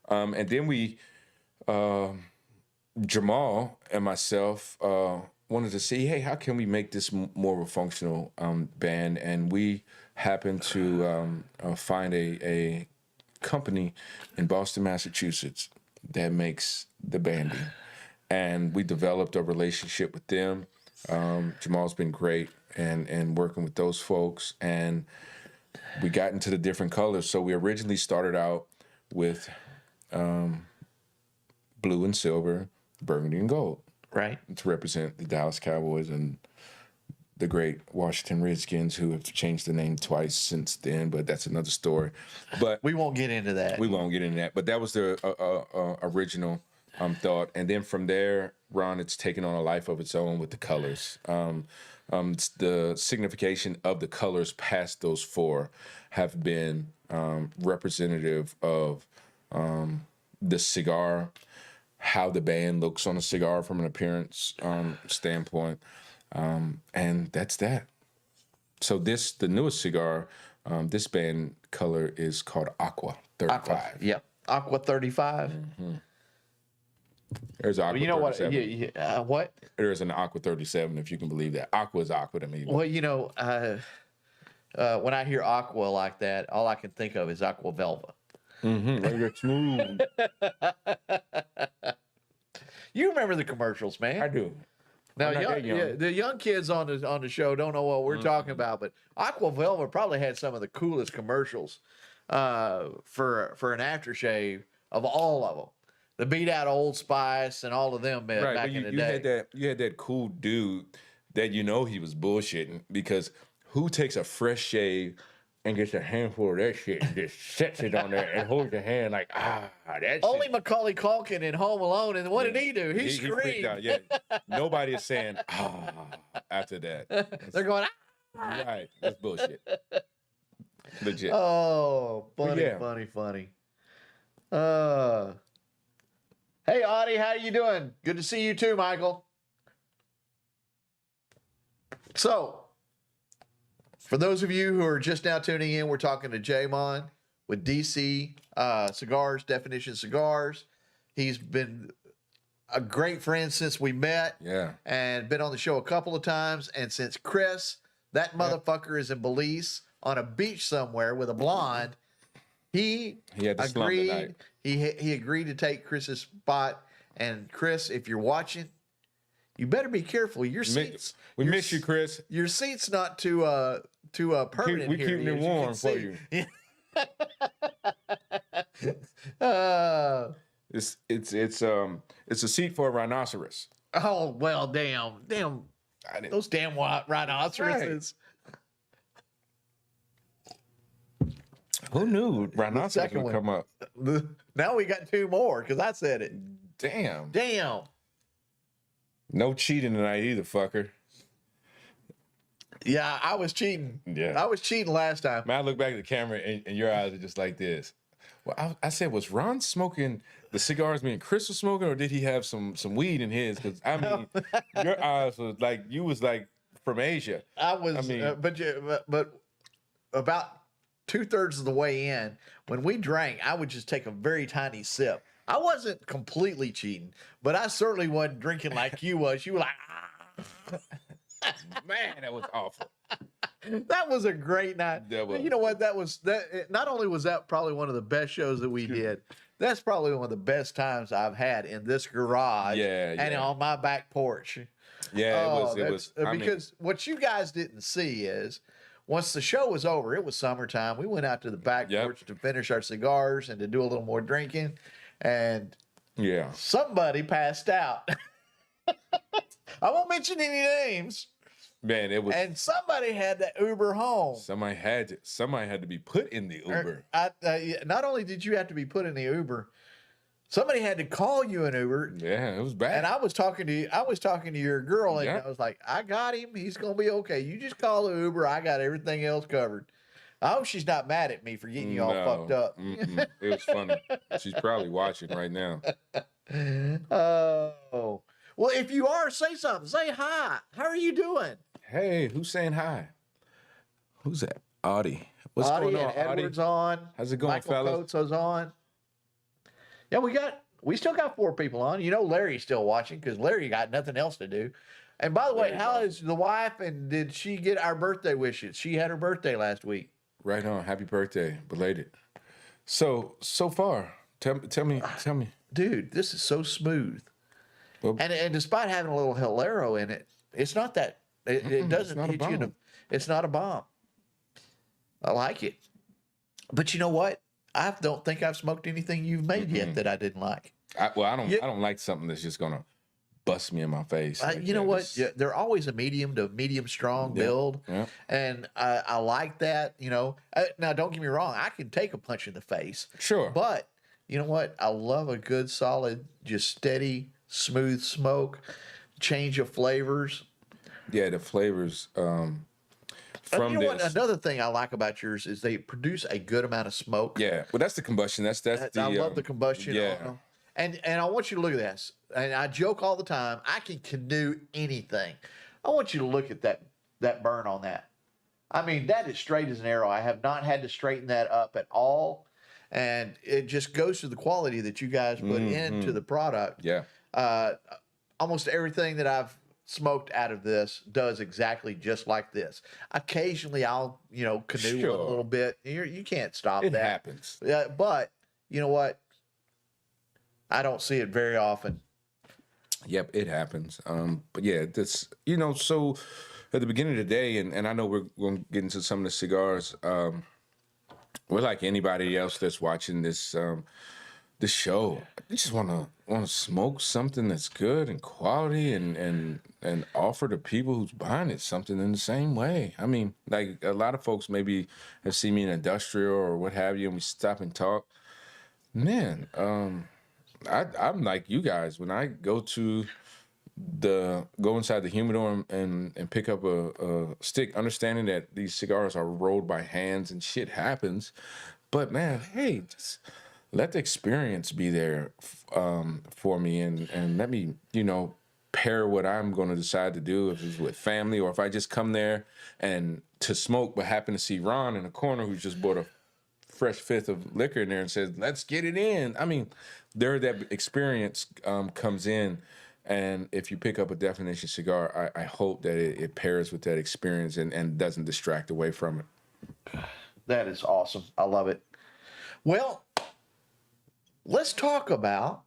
and then we, Jamal and myself, wanted to see, hey, how can we make this more of a functional band? And we happened to find a company in Boston, Massachusetts that makes the banding. And we developed a relationship with them. Jamal's been great and working with those folks. And we got into the different colors. So we originally started out with blue and silver, burgundy and gold. Right. To represent the Dallas Cowboys and the great Washington Redskins, who have changed the name twice since then, but that's another story. But we won't get into that. But that was the original thought. And then from there, Ron, it's taken on a life of its own with the colors. The signification of the colors past those 4 have been representative of the cigar, how the band looks on a cigar from an appearance standpoint. And that's that. So the newest cigar, this band color is called Aqua 35. Yep. Aqua 35. Mm-hmm. There's Aqua 37. What? There's an Aqua 37, if you can believe that. Aqua is Aqua to me. Well, when I hear Aqua like that, all I can think of is Aqua Velva. Like you're smooth. You remember the commercials, man. I do. Now, I'm not that young. yeah, the young kids on the show don't know what we're talking about, but Aqua Velva probably had some of the coolest commercials for an aftershave of all of them. The beat out Old Spice and all of them Right, back but in the day. you had that cool dude that he was bullshitting, because who takes a fresh shave and gets a handful of that shit and just sets it on there and holds your hand like, that's Only Macaulay Culkin in Home Alone, and what did he do? He freaked screamed. out. Yeah, nobody is saying after that. They're going, Right, that's bullshit. Legit. Oh, funny, yeah. funny. Hey, Audie, how you doing? Good to see you too, Michael. So, for those of you who are just now tuning in, we're talking to Jamon with DC Cigars, Definition Cigars. He's been a great friend since we met. Yeah. And been on the show a couple of times. And since Chris, that motherfucker is in Belize on a beach somewhere with a blonde, he had to slump agreed. tonight. He agreed to take Chris's spot. And Chris, if you're watching, you better be careful. Your seats. We miss you, Chris. Your seat's not too permanent. We here, keeping it as you warm can for see. you. It's a seat for a rhinoceros. Oh well, damn, those damn rhinoceroses. Who knew rhinoceros would come up? Now we got two more because I said it. Damn. No cheating tonight either, fucker. Yeah, I was cheating. Yeah. I was cheating last time. Man, I look back at the camera and your eyes are just like this. Well, I said, was Ron smoking the cigars me and Chris was smoking, or did he have some weed in his? Because, I mean, your eyes was like, you was like from Asia. I was, I mean, but about 2/3 of the way in, when we drank, I would just take a very tiny sip. I wasn't completely cheating, but I certainly wasn't drinking like you was. You were like, man, that was awful. That was a great night. You know what? That not only was that probably one of the best shows that we did, that's probably one of the best times I've had in this garage and on my back porch. Yeah, it was because what you guys didn't see is once the show was over, it was summertime. We went out to the back porch to finish our cigars and to do a little more drinking, and somebody passed out. I won't mention any names. Man, it was, and somebody had that Uber home. Somebody had to be put in the Uber. Not only did you have to be put in the Uber, somebody had to call you an Uber. Yeah, it was bad. And I was talking to you. I was talking to your girl, and I was like, "I got him. He's gonna be okay. You just call the Uber. I got everything else covered." I hope she's not mad at me for getting you all fucked up. It was funny. She's probably watching right now. Oh. Well, if you are, say something. Say hi. How are you doing? Hey, who's saying hi? Who's that? Audie. What's Audie going on, and Edward's on. How's it going, Michael fellas? Coates is on. Yeah, we still got 4 people on. You know Larry's still watching because Larry got nothing else to do. And by the way, how is the wife, and did she get our birthday wishes? She had her birthday last week. Right on. Happy birthday. Belated. So far, tell me. Dude, this is so smooth. Well, and despite having a little Hilero in it, it's not that. It doesn't hit you. It's not a bomb. I like it. But you know what? I don't think I've smoked anything you've made yet that I didn't like. I don't like something that's just gonna bust me in my face. You know what? They're always a medium to medium strong build, and I like that. You know, now don't get me wrong. I can take a punch in the face, sure, but you know what? I love a good, solid, just steady, smooth smoke, change of flavors. Yeah, the flavors. From you know what? Another thing I like about yours is they produce a good amount of smoke. Yeah, well, that's the combustion. That's the. I love the combustion. Yeah. And I want you to look at this. And I joke all the time. I can canoe anything. I want you to look at that burn on that. I mean, that is straight as an arrow. I have not had to straighten that up at all. And it just goes to the quality that you guys put into the product. Yeah. Almost everything that I've smoked out of this does exactly just like this. Occasionally I'll, canoe a little bit. You can't stop that. It happens. But you know what? I don't see it very often. Yep, it happens. But yeah, that's so at the beginning of the day, and I know we're going to get into some of the cigars. We're like anybody else that's watching this show. You just want to smoke something that's good and quality, and offer to people who's buying it something in the same way. I mean, like a lot of folks maybe have seen me in industrial or what have you, and we stop and talk. Man, I'm like you guys. When I go inside the humidor and pick up a stick, understanding that these cigars are rolled by hands and shit happens, but man, hey, just let the experience be there for me, and let me pair what I'm going to decide to do, if it's with family or if I just come there and to smoke, but happen to see Ron in the corner who's just bought a fresh fifth of liquor in there and says, let's get it in. I mean, that experience comes in. And if you pick up a definition cigar, I hope that it pairs with that experience and doesn't distract away from it. That is awesome. I love it. Well, let's talk about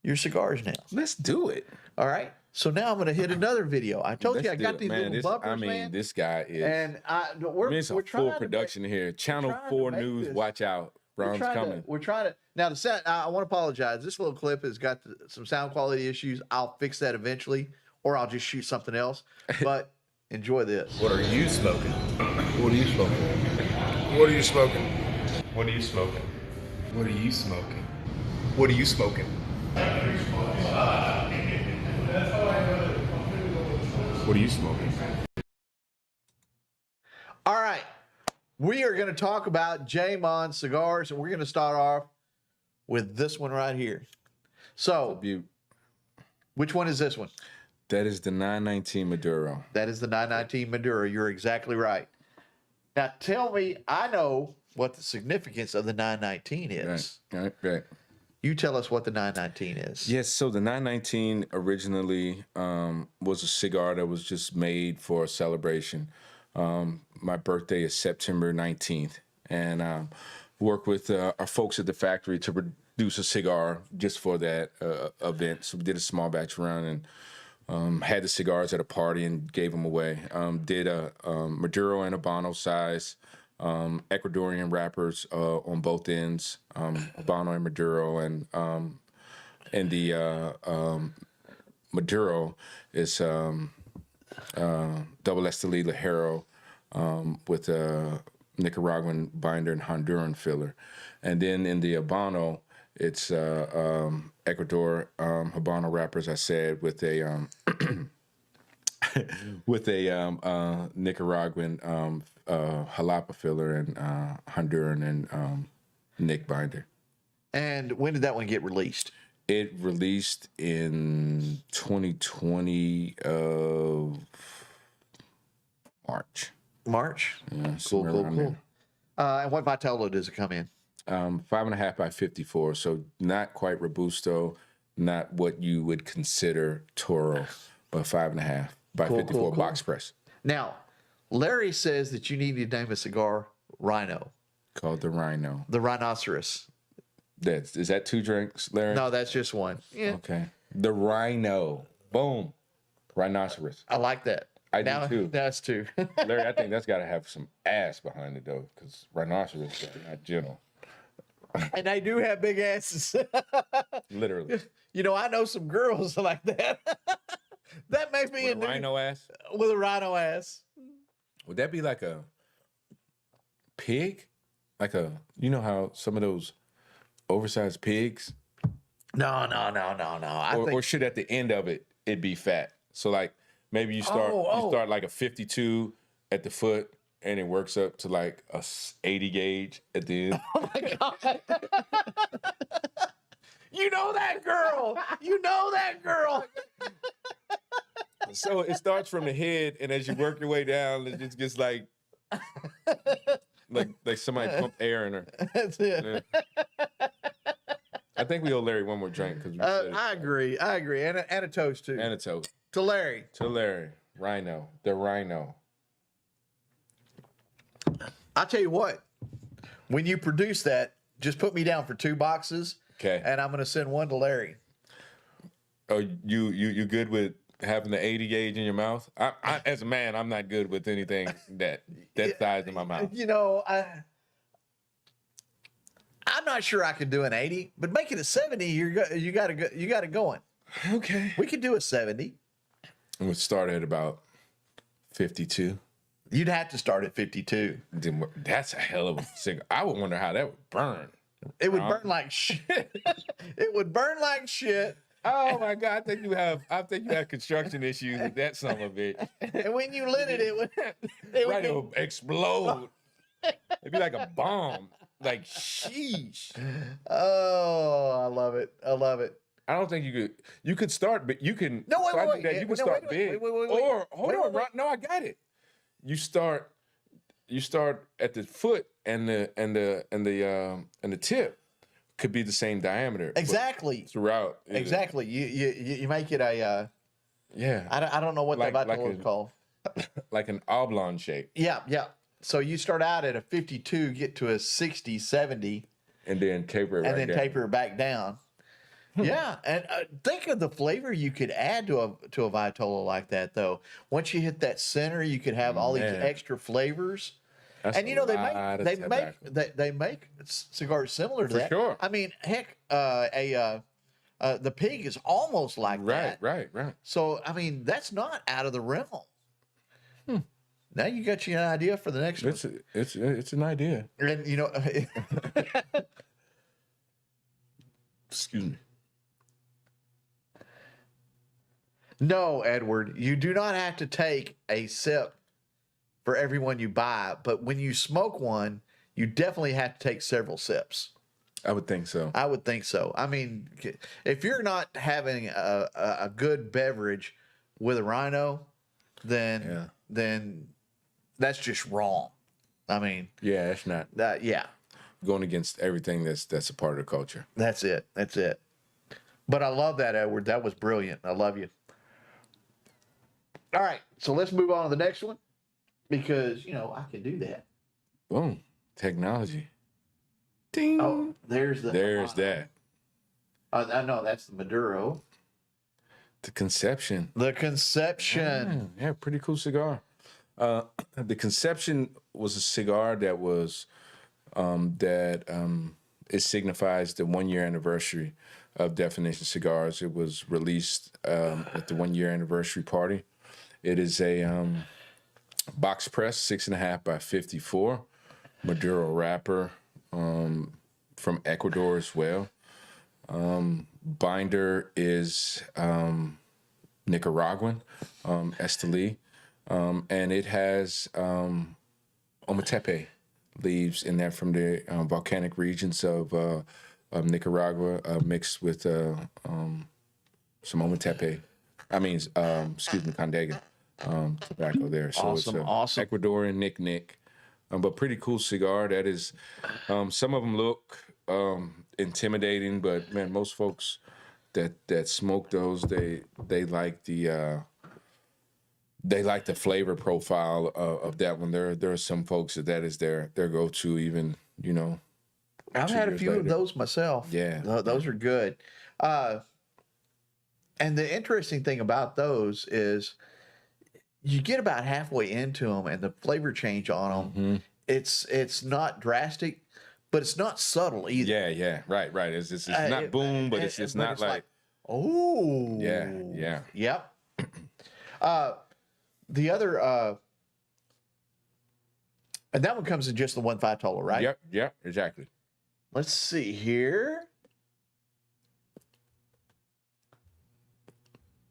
your cigars now. Let's do it. All right. So now I'm going to hit another video. I told you I got these little bumpers, I mean, man. this guy is. And we're it's a full production here. Channel 4 News, watch out. Ron's coming. We're trying to. Now, the sound, I want to apologize. This little clip has got some sound quality issues. I'll fix that eventually, or I'll just shoot something else. But enjoy this. What are you smoking? What are you smoking? What are you smoking? What are you smoking? What are you smoking? What are you smoking? What are you smoking? All right. We are going to talk about J-Mon cigars, and we're going to start off with this one right here. So, which one is this one? That is the 919 Maduro. That is the 919 Maduro. You're exactly right. Now, tell me, I know what the significance of the 919 is. Right. You tell us what the 919 is. Yes, so the 919 originally was a cigar that was just made for a celebration. My birthday is September 19th, and work with our folks at the factory to produce a cigar just for that event. So we did a small batch run and had the cigars at a party and gave them away. Did a Maduro and Habano size, Ecuadorian wrappers on both ends, Habano and Maduro, and the Maduro is double Esteli Ligero with a Nicaraguan binder and Honduran filler, and then in the Habano it's Ecuador Habano wrappers, I said, with a with a Nicaraguan Jalapa filler and Honduran and Nick binder. And when did that one get released? It released in 2020 of March. March? Yeah, Cool. And what Vitello does it come in? 5.5 by 54, so not quite Robusto, not what you would consider Toro, but 5.5 by 54 box press. Now, Larry says that you need to name a cigar Rhino. Called the Rhino. The Rhinoceros. Is that 2 drinks, Larry? No, that's just one. Yeah. Okay. The Rhino. Boom. Rhinoceros. I like that. I do too. That's 2. Larry, I think that's got to have some ass behind it, though, because rhinoceros are not gentle. And they do have big asses. Literally. You know, I know some girls like that. That makes me With a rhino ass? With a rhino ass. Would that be like a pig? Like you know how some of those oversized pigs? No. Or should at the end of it be fat? So like maybe you start like a 52 at the foot and it works up to like a 80 gauge at the end. Oh my God. You know that girl. So it starts from the head, and as you work your way down, it just gets like somebody pumped air in her. That's it. Yeah. I think we owe Larry one more drink because I agree, and a toast too. And a toast to Larry. Rhino, the Rhino. I'll tell you what. When you produce that, just put me down for 2 boxes. Okay. And I'm going to send one to Larry. Oh, you good with having the 80 gauge in your mouth? I as a man, I'm not good with anything that size in my mouth. You know, I'm not sure I could do an 80, but make it a 70. You got it going. Okay. We could do a 70. And we start at about 52. You'd have to start at 52. That's a hell of a cigar. I would wonder how that would burn. It would burn like shit. It would burn like shit. Oh my God! I think you have construction issues with that son of a bitch. And when you lit it, it would It would explode. It'd be like a bomb. Like sheesh. Oh, I love it. I love it. I don't think you could start, but you can. No, wait, so I wait, think that wait. you can No, start wait, big. wait. Or hold Wait, on, wait. Ron. No, I got it. You start at the foot and the tip could be the same diameter. but Exactly. Throughout. Exactly. You make it a Yeah. I don't know what Like- that like is called. Like an oblong shape. Yeah, yeah. So you start out at a 52, get to a 60, 70, And then taper it and right then down. taper it back down. Yeah, and think of the flavor you could add to a Vitola like that, though. Once you hit that center, you could have all these Man. extra flavors. That's And you a know lot of tobacco. they make cigars similar to For that. sure. I mean, heck, the pig is almost like that. Right. So I mean, that's not out of the realm. Now you got you an idea for the next one. It's an idea. And you know, Excuse me. no, Edward, you do not have to take a sip for every one you buy, but when you smoke one, you definitely have to take several sips. I would think so. I would think so. I mean, if you're not having a good beverage with a rhino, then that's just wrong. I mean, Yeah, it's not yeah, going against everything that's a part of the culture. that's it. That's it. But I love that, Edward. That was brilliant. I love you. All right, so let's move on to the next one because you know I can do that. Boom. Technology. Ding. Oh, there's that. I know that's the Maduro. The Conception. The Conception. Yeah, pretty cool cigar. The Conception was a cigar that was it signifies the 1-year anniversary of Definition Cigars. It was released at the 1-year anniversary party. It is a box press, 6.5 by 54, Maduro wrapper from Ecuador as well. Binder is Nicaraguan, Esteli. And it has Ometepe leaves in there from the volcanic regions of Nicaragua, mixed with some Ometepe. Condega tobacco there. So Awesome, it's awesome. Ecuadorian Nick. But pretty cool cigar. That is, some of them look intimidating, but man, most folks that smoke those, they like the flavor profile of that one. There are some folks that is their go-to, even, you know. I've 2 had a years few of later. those myself. Yeah. Those are good. And the interesting thing about those is you get about halfway into them and the flavor change on them, it's not drastic, but it's not subtle either. Yeah, right. It's not boom, but it's but not it's like oh. yeah. Yep. The other, and that one comes in just the 1 Vitola, right? Yep, exactly. Let's see here.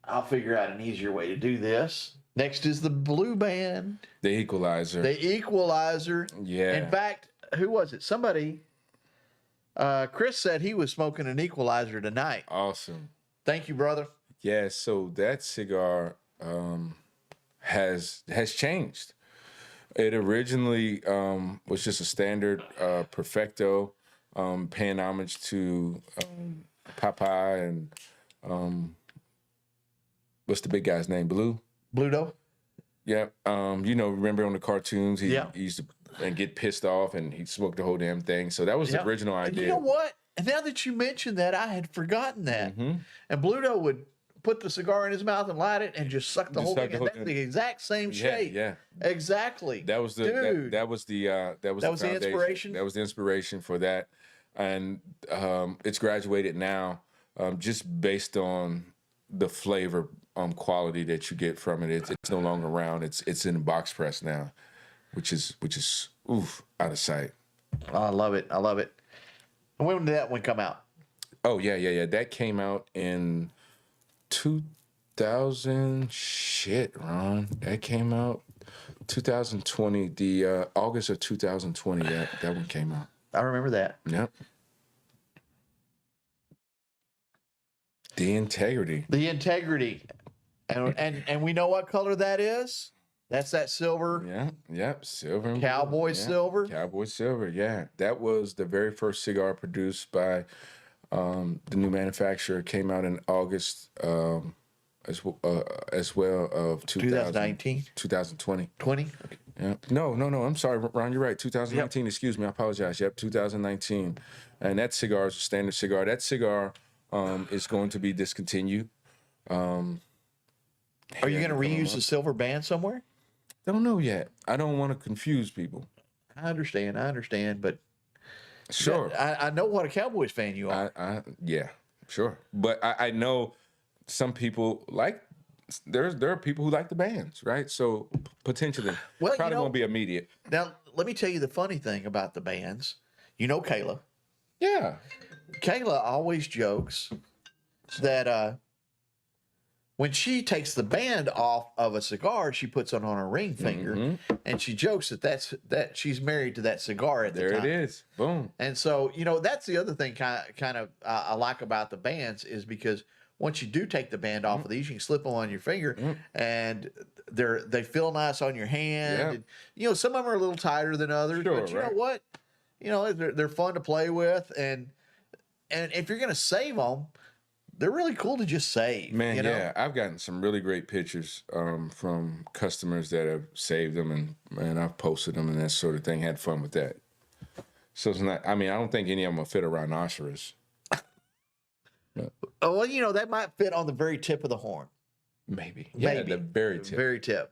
I'll figure out an easier way to do this. Next is the Blue Band, The Equalizer. the Equalizer. Yeah. In fact, who was it? Somebody. Chris said he was smoking an Equalizer tonight. Awesome. Thank you, brother. Yeah, so that cigar has changed. It originally was just a standard Perfecto, paying homage to Popeye and what's the big guy's name? Blue? Bluto. Yeah. Remember on the cartoons, he Yeah. used to and get pissed off, and he'd smoke the whole damn thing. So that was the original And idea. you know what? And now that you mentioned that, I had forgotten that. Mhm. And Bluto would put the cigar in his mouth and light it and just suck the whole suck thing. the And whole that's the exact same shape. Yeah. Exactly. That was the Dude. that was the the inspiration? That was the inspiration for that, and it's graduated now, just based on the flavor quality that you get from it. It's no longer round. It's in box press now, which is oof, out of sight. Oh, I love it. I love it. And when did that one come out? Oh yeah. That came out in 2000. Shit, Ron. That came out 2020. The August of 2020. That one came out. I remember that. Yep. The integrity. The integrity. And we know what color that is? That's that silver. Yeah. Yep. Silver. And Cowboy blue. silver. Cowboy silver. Yeah. That was the very first cigar produced by the new manufacturer. Came out in August as well of 2019? 2020. 20? Yeah. No. I'm sorry, Ron. You're right. 2019. Excuse me. I apologize. Yep. 2019. And that cigar is a standard cigar. That cigar is going to be discontinued. Are you going to reuse the silver band somewhere? Don't know yet. I don't want to confuse people. I understand, but Sure. I know what a Cowboys fan you are. Yeah, sure. But I know some people like. There are people who like the bands, right? So potentially, Well, probably won't be immediate. Now, let me tell you the funny thing about the bands. You know Kayla. Yeah. Kayla always jokes that when she takes the band off of a cigar, she puts it on her ring finger, and she jokes that she's married to that cigar at the There time. it is. Boom. And so, that's the other thing kind of I like about the bands is because once you do take the band off of these, you can slip them on your finger, and they feel nice on your hand. Yeah. And, some of them are a little tighter than others, Sure, but you right. know what? They're fun to play with, and if you're gonna save them, they're really cool to just save. Man, yeah, I've gotten some really great pictures from customers that have saved them, and I've posted them and that sort of thing. Had fun with that. So it's not. I mean, I don't think any of them will fit a rhinoceros. Oh, well, that might fit on the very tip of the horn. Maybe. Yeah, Maybe. the very tip. Very tip.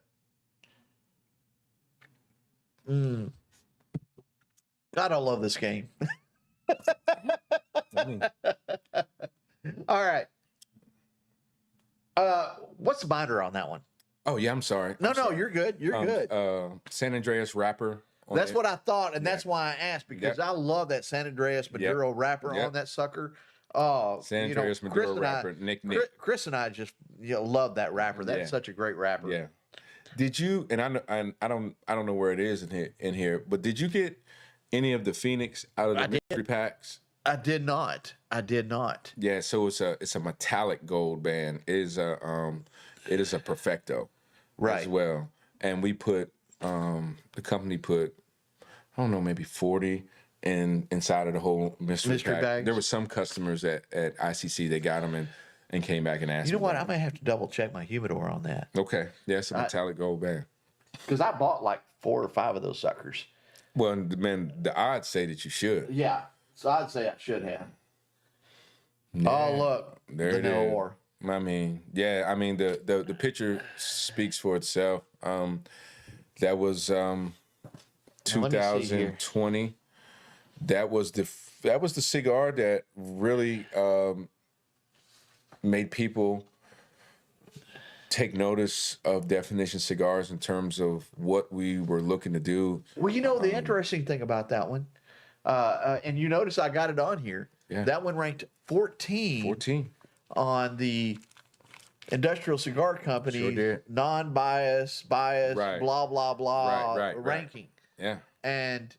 God, I love this game. I mean, All right. What's the binder on that one? oh yeah, I'm sorry. No, I'm sorry. you're good. You're good. San Andreas wrapper. on That's it. what I thought, and that's why I asked, because I love that San Andreas Maduro wrapper Yep. on that sucker. Oh, San Andreas Maduro wrapper. Nick. Chris and I just love that wrapper. That's Yeah. such a great wrapper. Yeah. Did you? And I don't know where it is in here, but did you get any of the Phoenix out of the mystery packs? I did not. Yeah, so it's a metallic gold band. It is a perfecto, Right. as well. And we put the company put, I don't know, maybe 40 inside of the whole mystery pack. bags. There were some customers at ICC that got them and came back and asked. You know me what? I about may have to double check my humidor on that, them. Okay, yeah, it's a metallic gold band. because I bought like 4 or 5 of those suckers. Well, man, the odds say that you should. Yeah, so I'd say I should have. Yeah, Oh, look, there the it is. Noir. I mean, yeah, I mean the picture speaks for itself. That was Now, let me see here. 2020. That was the cigar that really made people take notice of Definition Cigars in terms of what we were looking to do. Well, the interesting thing about that one, and you notice I got it on here. Yeah. That one ranked 14 on the Industrial Cigar Company Sure did. non-bias, bias, Right. blah blah blah Right. ranking. Yeah. And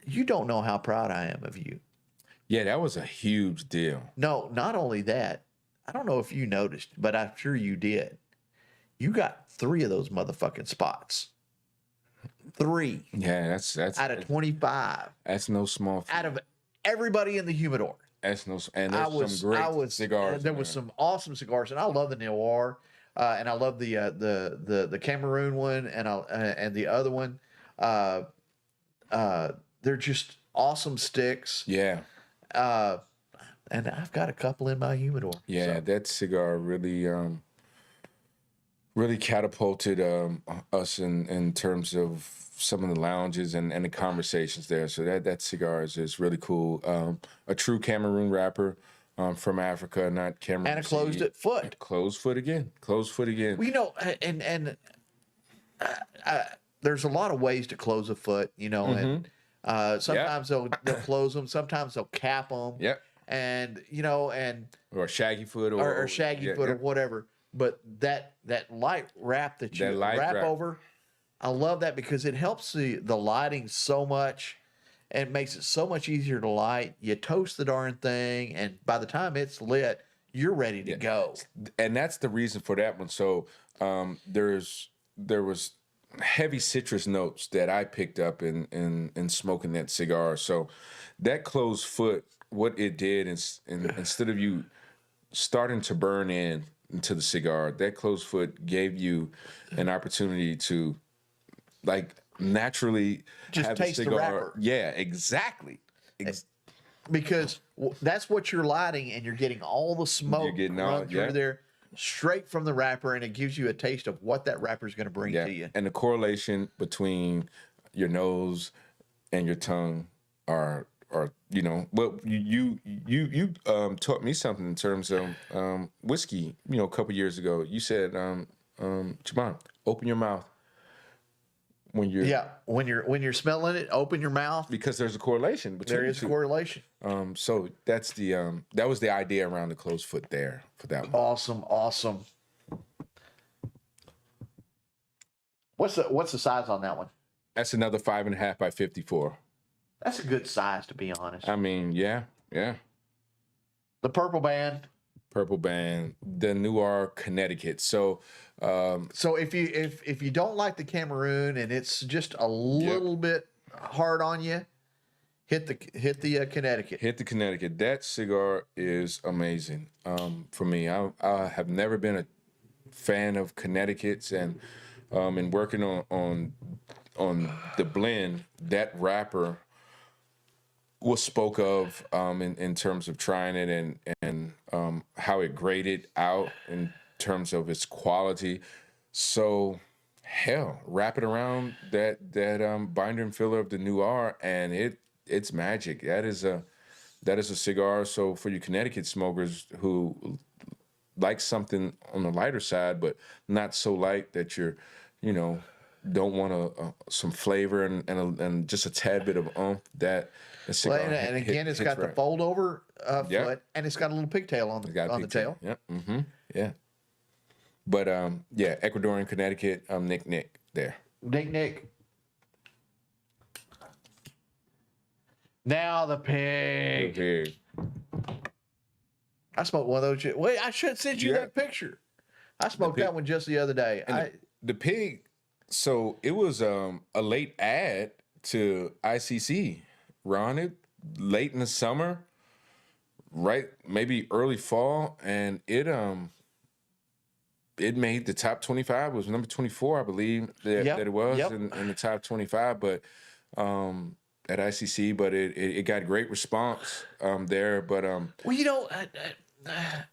you don't know how proud I am of you. Yeah, that was a huge deal. No, not only that, I don't know if you noticed, but I'm sure you did. You got 3 of those motherfucking spots. 3 Yeah, that's out of 25. that's no small feat. Out of everybody in the humidor. And there's some great cigars. There in was there. some awesome cigars, and I love the Noir. and I love the Cameroon one, and the other one. They're just awesome sticks. Yeah. And I've got a couple in my humidor. Yeah, so. that cigar really really catapulted us in terms of some of the lounges and the conversations there. So that cigar is really cool. A true Cameroon wrapper from Africa, not Cameroon. And a closed it foot. Closed foot again. Closed foot again. Well, you know, and there's a lot of ways to close a foot, you know, and sometimes they'll close them, sometimes they'll cap them. Yep. And you know, or a shaggy foot or shaggy foot or whatever. But that light wrap that you wrap over, I love that because it helps the lighting so much and makes it so much easier to light. You toast the darn thing, and by the time it's lit, you're ready to go. And that's the reason for that one. So there was heavy citrus notes that I picked up in smoking that cigar. So that closed foot, what it did is instead of you starting to burn into the cigar, that closed foot gave you an opportunity to like naturally just have taste the cigar. The wrapper. Yeah, exactly. Because that's what you're lighting, and you're getting all the smoke run through there straight from the wrapper, and it gives you a taste of what that wrapper is going to bring to you. And the correlation between your nose and your tongue are you know, well, you taught me something in terms of whiskey, you know, a couple years ago. You said, Jamon, open your mouth when you're smelling it, open your mouth. Because there's a correlation between there is a correlation. So that's that was the idea around the closed foot there for that one. Awesome. What's the size on that one? That's another 5.5 by 54. That's a good size, to be honest. I mean, yeah. The purple band, the Noir Connecticut. So, so if you don't like the Cameroon and it's just a little bit hard on you, hit the Connecticut. Hit the Connecticut. That cigar is amazing. For me, I have never been a fan of Connecticut's, and in working on the blend, that wrapper was spoke of in terms of trying it and how it graded out in terms of its quality. So hell, wrap it around that binder and filler of the Noir, and it's magic. That is a cigar. So for you Connecticut smokers who like something on the lighter side, but not so light that you're, you know, don't want some flavor and just a tad bit of that. Cigar and again, it's got the fold over foot, and it's got a little pigtail on the tail. Yep. Yeah. But Ecuadorian Connecticut, Nick there. Nick. Now the pig. I smoked one of those. Wait, I should send you that picture. I smoked that one just the other day. The pig. So it was a late ad to ICC. Ron, it late in the summer, right? Maybe early fall, and it made the top 25. It was number 24, I believe, that it was in the top 25. But at ICC, but it got great response there. But well, you know,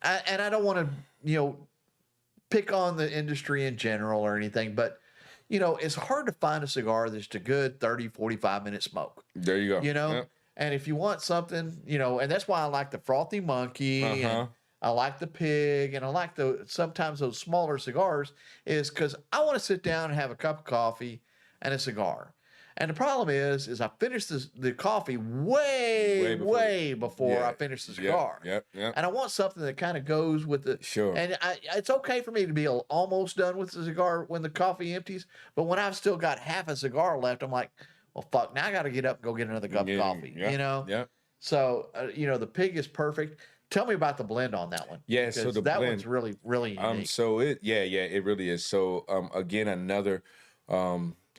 I don't want to, you know, pick on the industry in general or anything, but you know, it's hard to find a cigar that's a good 30, 45-minute smoke. There you go. You know, and if you want something, you know, and that's why I like the Frothy Monkey, and I like the Pig, and I like sometimes those smaller cigars, is because I want to sit down and have a cup of coffee and a cigar. And the problem is I finish the coffee way before I finish the cigar. Yep. And I want something that kind of goes with the. Sure. And it's okay for me to be almost done with the cigar when the coffee empties, but when I've still got half a cigar left, I'm like, well, fuck, now I got to get up and go get another cup of coffee. You know. Yeah. So you know, the Pig is perfect. Tell me about the blend on that one. Yeah. So that blend, one's really unique. So it really is. So again, another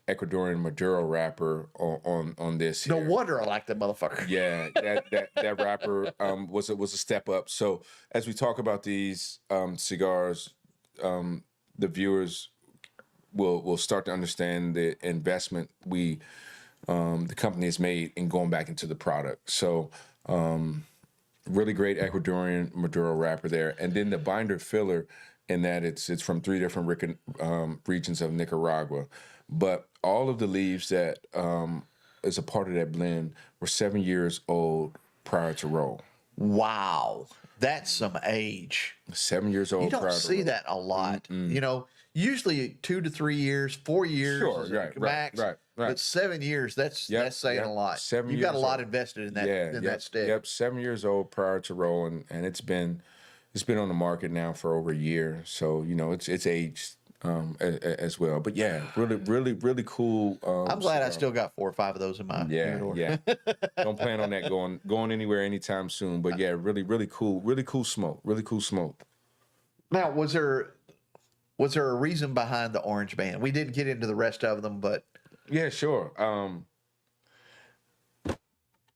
Ecuadorian Maduro wrapper on this here. No wonder I like that motherfucker. Yeah, that wrapper was a step up. So as we talk about these cigars, the viewers will start to understand the investment the company has made in going back into the product. So really great Ecuadorian Maduro wrapper there, and then the binder filler in that it's from 3 different regions of Nicaragua, but all of the leaves that is a part of that blend were 7 years old prior to roll. Wow, that's some age. 7 years old. You don't prior to see roll. that a lot. You know, usually 2 to 3 years, 4 years Sure, is right, max. right. But 7 years, that's saying a lot. 7 You've got a years lot old. invested in that that stick. Yep, 7 years old prior to roll, and it's been on the market now for over a year. So it's aged as well. But yeah, really cool. I'm glad I cigar. still got 4 or 5 of those in my humidor. Yeah. Don't plan on that going anywhere anytime soon. But yeah, really cool smoke. Really cool smoke. Now, was there a reason behind the orange band? We didn't get into the rest of them, but Yeah, sure.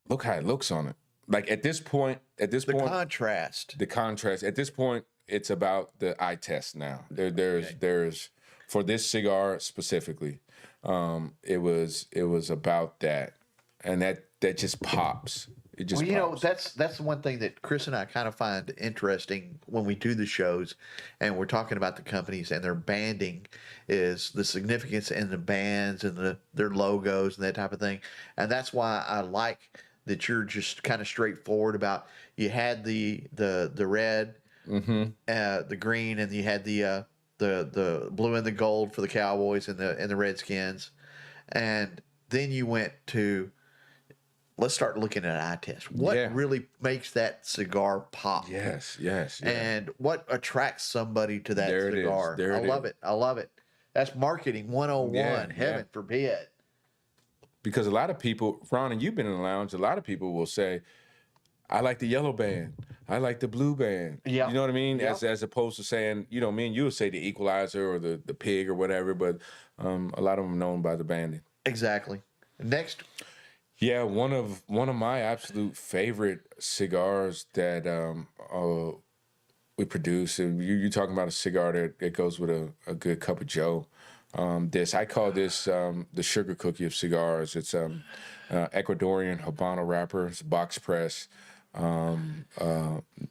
Look how it looks on it. Like at this point, the contrast. the contrast. At this point, it's about the eye test now. There's for this cigar specifically, it was about that, and that just pops. It just Well, pops. that's the one thing that Chris and I kind of find interesting when we do the shows and we're talking about the companies and their banding is the significance in the bands and their logos and that type of thing. And that's why I like that you're just kind of straightforward about you had the red, the green, and you had the blue and the gold for the Cowboys and the Redskins. And then you went to let's start looking at eye test. What really makes that cigar pop? Yes. Yeah. And what attracts somebody to that There it is. cigar? There it is. I love it. That's marketing 101. Yeah, Heaven forbid. Because a lot of people, Ron, and you've been in the lounge, a lot of people will say, I like the yellow band. I like the blue band. Yeah. You know what I mean? Yeah. As opposed to saying, me and you would say the equalizer or the pig or whatever, but a lot of them are known by the banding. Exactly. Next. Yeah, one of my absolute favorite cigars that we produce. And you're talking about a cigar that goes with a good cup of Joe. I call this the sugar cookie of cigars. It's Ecuadorian Habano wrapper. It's box press.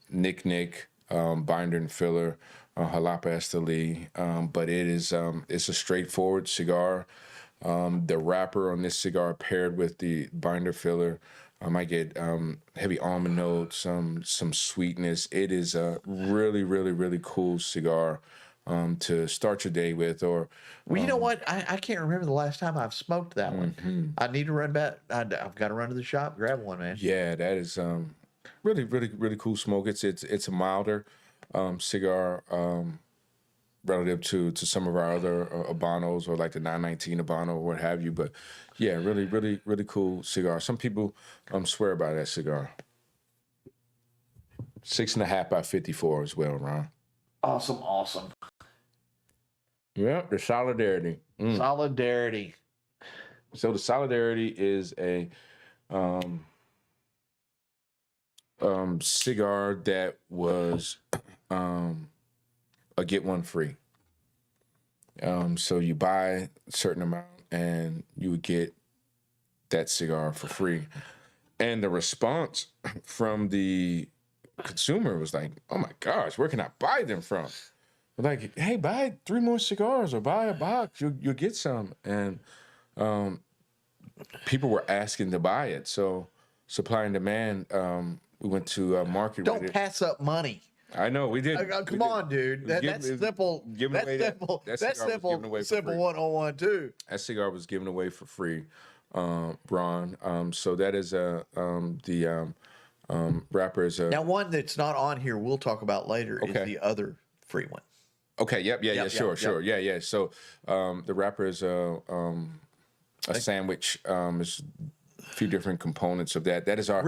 Nick binder and filler. Jalapa Esteli. But it's a straightforward cigar. The wrapper on this cigar paired with the binder filler, I get heavy almond notes, some sweetness. It is a really cool cigar to start your day with. Or Well, you know what? I can't remember the last time I've smoked that one. I need to run back. I've got to run to the shop, grab one, man. yeah, that is really cool smoke. It's a milder cigar. Relative to some of our other Habanos or like the 919 Habano or what have you. But yeah, really cool cigar. Some people swear by that cigar. 6.5 by 54 as well, Ron. Awesome. Yeah, the Solidarity. Solidarity. So the Solidarity is a cigar that was a get one free. So you buy a certain amount and you would get that cigar for free. And the response from the consumer was like, oh my gosh, where can I buy them from? Like, hey, buy 3 more cigars or buy a box, you'll get some. And people were asking to buy it. So supply and demand, we went to market with it. Don't pass up money. I know we did. Come on, dude. That's simple. That's simple 101 too. That cigar was given away for free, Ron. So that is the wrapper is a. Now, one that's not on here, we'll talk about later, is the other free one. Okay. Yep. Sure. Yeah. So the wrapper is a sandwich. Is a few different components of that. That is our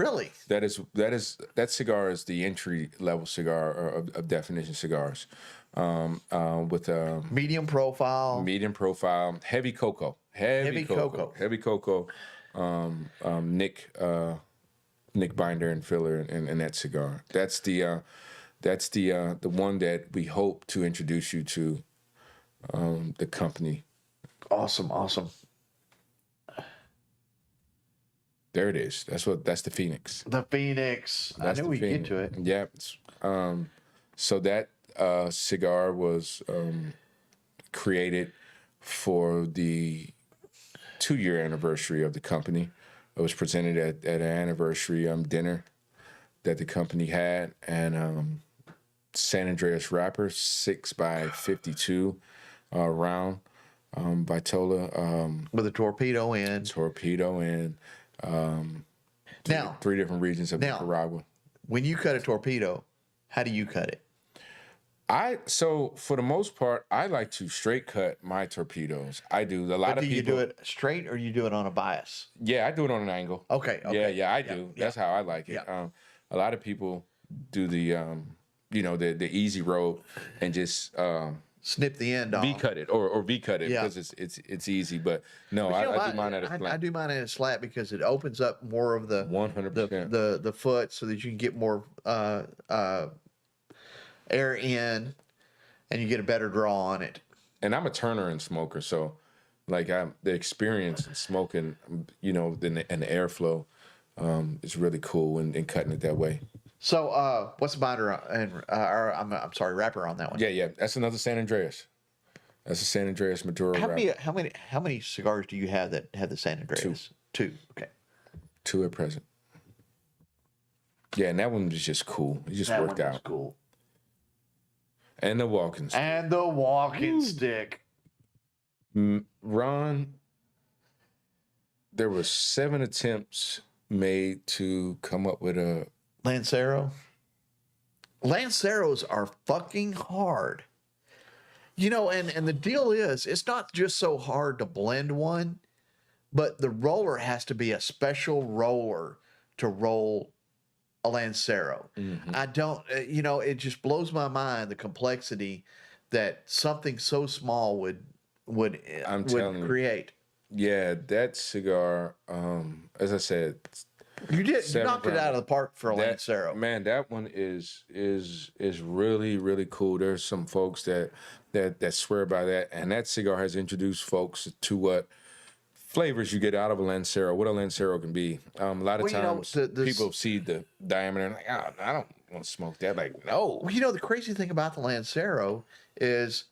that cigar is the entry level cigar of definition cigars, with a medium profile, heavy cocoa, Nick binder and filler in that cigar. That's the one that we hope to introduce you to the company. Awesome. There it is. That's the Phoenix. The Phoenix. That's I knew the we get Phoenix. to it. Yeah. So that cigar was created for the 2-year anniversary of the company. It was presented at an anniversary dinner that the company had, and San Andreas wrapper, 6x52 round Vitola. With a torpedo in. Now, 3 different regions of Nicaragua. when you cut a torpedo, how do you cut it? So for the most part, I like to straight cut my torpedoes. I do. A lot But of do people you do it straight or you do it on a bias? Yeah, I do it on an angle. Okay. Yeah, I do. That's how I like it. Yeah. A lot of people do the the easy road and just Snip the end off. V cut it or V cut it Yeah. because it's easy. But no, But you know, I do mine at a I flat. do mine at a slat because it opens up more of the 100%. the foot so that you can get more air in, and you get a better draw on it. And I'm a turner and smoker, so like the experience in smoking, and the airflow is really cool and cutting it that way. So, what's the binder and I'm sorry, wrapper on that one? Yeah, that's another San Andreas. That's a San Andreas Maduro wrapper. How many cigars do you have that have the San Andreas? Two. Okay. 2 at present. Yeah, and that one was just cool. It just worked out. Cool. And the walking stick. And the walking stick. Ron, there were 7 attempts made to come up with a Lancero. Lanceros are fucking hard. And the deal is, it's not just so hard to blend one, but the roller has to be a special roller to roll a Lancero. Mm-hmm. I don't, it just blows my mind the complexity that something so small would create. Yeah, that cigar, as I said, You knocked it out of the park for a that, Lancero. Man, that one is really, really cool. There's some folks that swear by that, and that cigar has introduced folks to what flavors you get out of a Lancero, what a Lancero can be. A lot of times people see the diameter and like, oh, I don't want to smoke that. Like, no. Well, the crazy thing about the Lancero is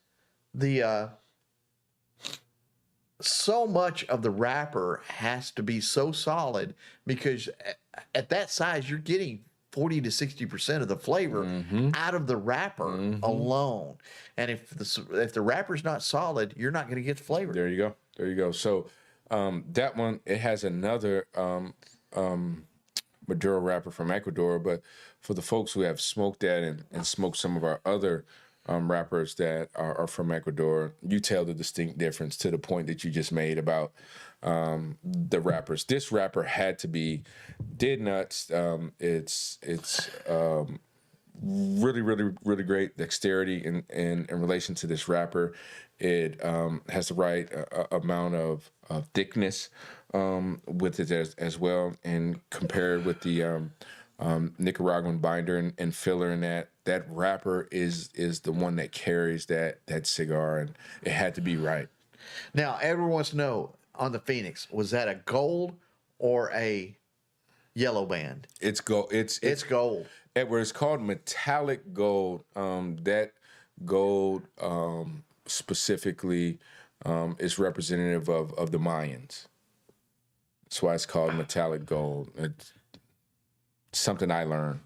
so much of the wrapper has to be so solid because at that size, you're getting 40 to 60% of the flavor out of the wrapper alone. And if the wrapper's not solid, you're not going to get the flavor. There you go. So that one, it has another Maduro wrapper from Ecuador, but for the folks who have smoked that and smoked some of our other wrappers that are from Ecuador, you tell the distinct difference to the point that you just made about the wrappers. This wrapper had to be dead nuts. It's really, really, really great dexterity in relation to this wrapper. It has the right amount of thickness with it as well, and compared with the Nicaraguan binder and filler, and that wrapper is the one that carries that cigar, and it had to be right. Now, everyone wants to know on the Phoenix, was that a gold or a yellow band? It's gold. It's gold. Edward, it's called metallic gold. That gold specifically is representative of the Mayans. That's why it's called metallic gold. It's something I learned.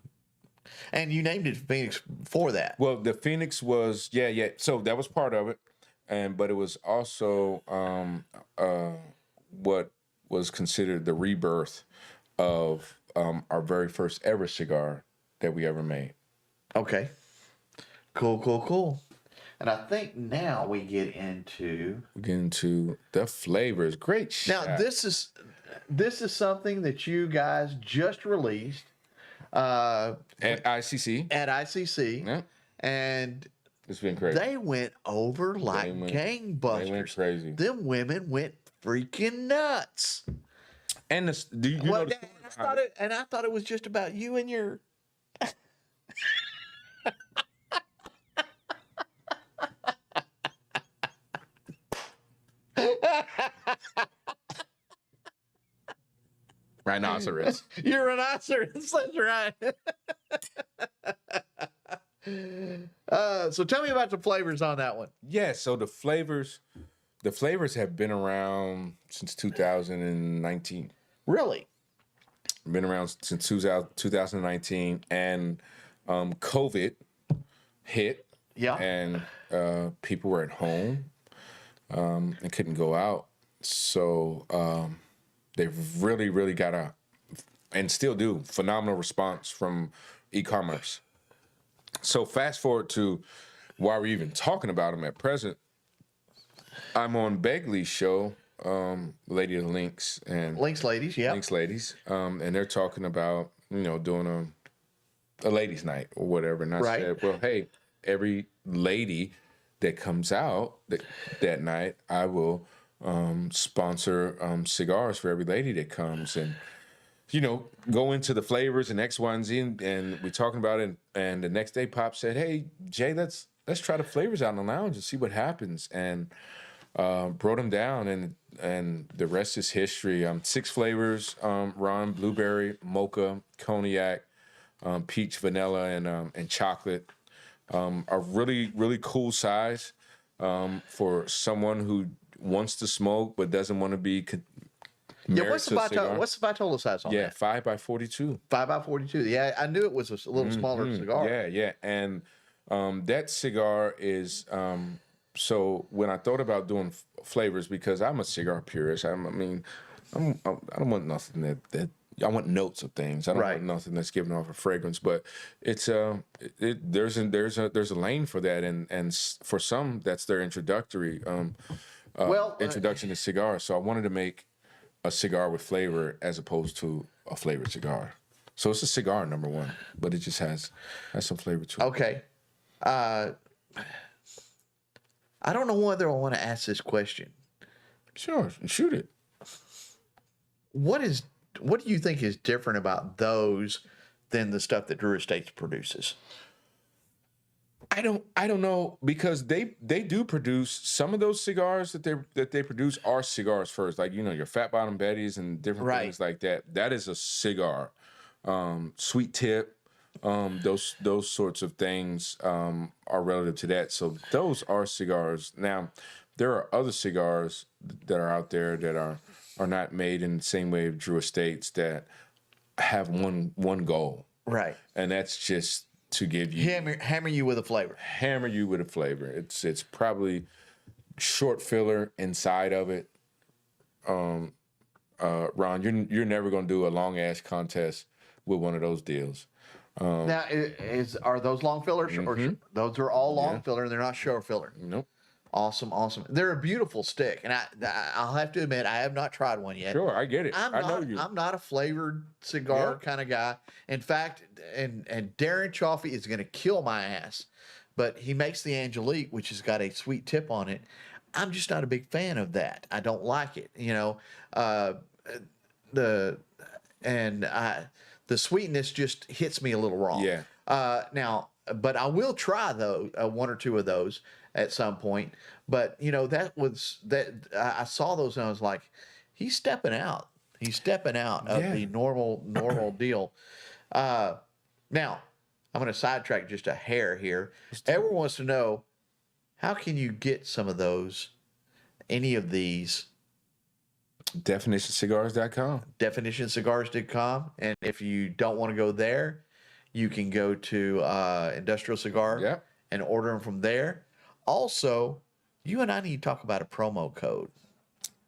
And you named it Phoenix for that. Well, the Phoenix was yeah. So that was part of it, but it was also what was considered the rebirth of our very first ever cigar that we ever made. Okay. Cool. And I think now we get into the flavors. Great shot. Now this is something that you guys just released at ICC. Yeah. And It's been crazy. they went over like gangbusters. They went crazy. Them women went freaking nuts. And do you know the story? I thought it was just about you and your. Rhinoceros. You're a rhinoceros. That's right. So tell me about the flavors on that one. Yeah, so the flavors have been around since 2019. Really? Been around since 2019, and COVID hit. Yeah. And people were at home and couldn't go out. So they've really got and still do, phenomenal response from e-commerce. So fast forward to why we're even talking about them at present. I'm on Begley's show, Lady of the Links. And Links Ladies, yeah. Links Ladies. And they're talking about, doing a ladies' night or whatever. And I said, well, hey, every lady that comes out that night, I will sponsor cigars for every lady that comes, and go into the flavors and X, Y, and Z, and we're talking about it. And the next day, Pop said, "Hey, Jay, let's try the flavors out in the lounge and see what happens." And brought them down, and the rest is history. 6 flavors: rum, blueberry, mocha, cognac, peach, vanilla, and chocolate. A really cool size for someone who wants to smoke but doesn't want to be What's the Vitola size on that? Yeah, 5 by 42. 5 by 42. Yeah, I knew it was a little smaller cigar. Yeah. And that cigar is so when I thought about doing flavors, because I'm a cigar purist. I don't want nothing that I want notes of things. I don't want nothing that's giving off a fragrance, but it's there's a lane for that, and for some that's their introductory introduction to cigars. So I wanted to make a cigar with flavor as opposed to a flavored cigar. So it's a cigar, number one, but it just has some flavor to it. Okay. I don't know whether I want to ask this question. Sure, shoot it. What do you think is different about those than the stuff that Drew Estates produces? I don't know, because they do produce some of those cigars that they produce are cigars first, like your Fat Bottom Betty's and different things like that. That is a cigar. Sweet tip, those sorts of things are relative to that. So those are cigars. Now, there are other cigars that are out there that are not made in the same way of Drew Estates, that have one goal. Right. And that's just to give you hammer you with a flavor. Hammer you with a flavor. It's probably short filler inside of it. Ron, you're never gonna do a long ass contest with one of those deals. Now, are those long fillers, or those are all long filler and they're not short filler? Nope. Awesome. They're a beautiful stick, and I'll have to admit I have not tried one yet. Sure, I get it. I know you. I'm not a flavored cigar kind of guy. In fact, and Darren Chaffee is going to kill my ass, but he makes the Angelique, which has got a sweet tip on it. I'm just not a big fan of that. I don't like it. The sweetness just hits me a little wrong. Yeah. Now, but I will try though one or two of those at some point. But I saw those and I was like, he's stepping out. He's stepping out of the normal deal. Now, I'm going to sidetrack just a hair here. Everyone wants to know, how can you get some of those, any of these? DefinitionCigars.com. DefinitionCigars.com. And if you don't want to go there, you can go to Industrial Cigar and order them from there. Also, you and I need to talk about a promo code.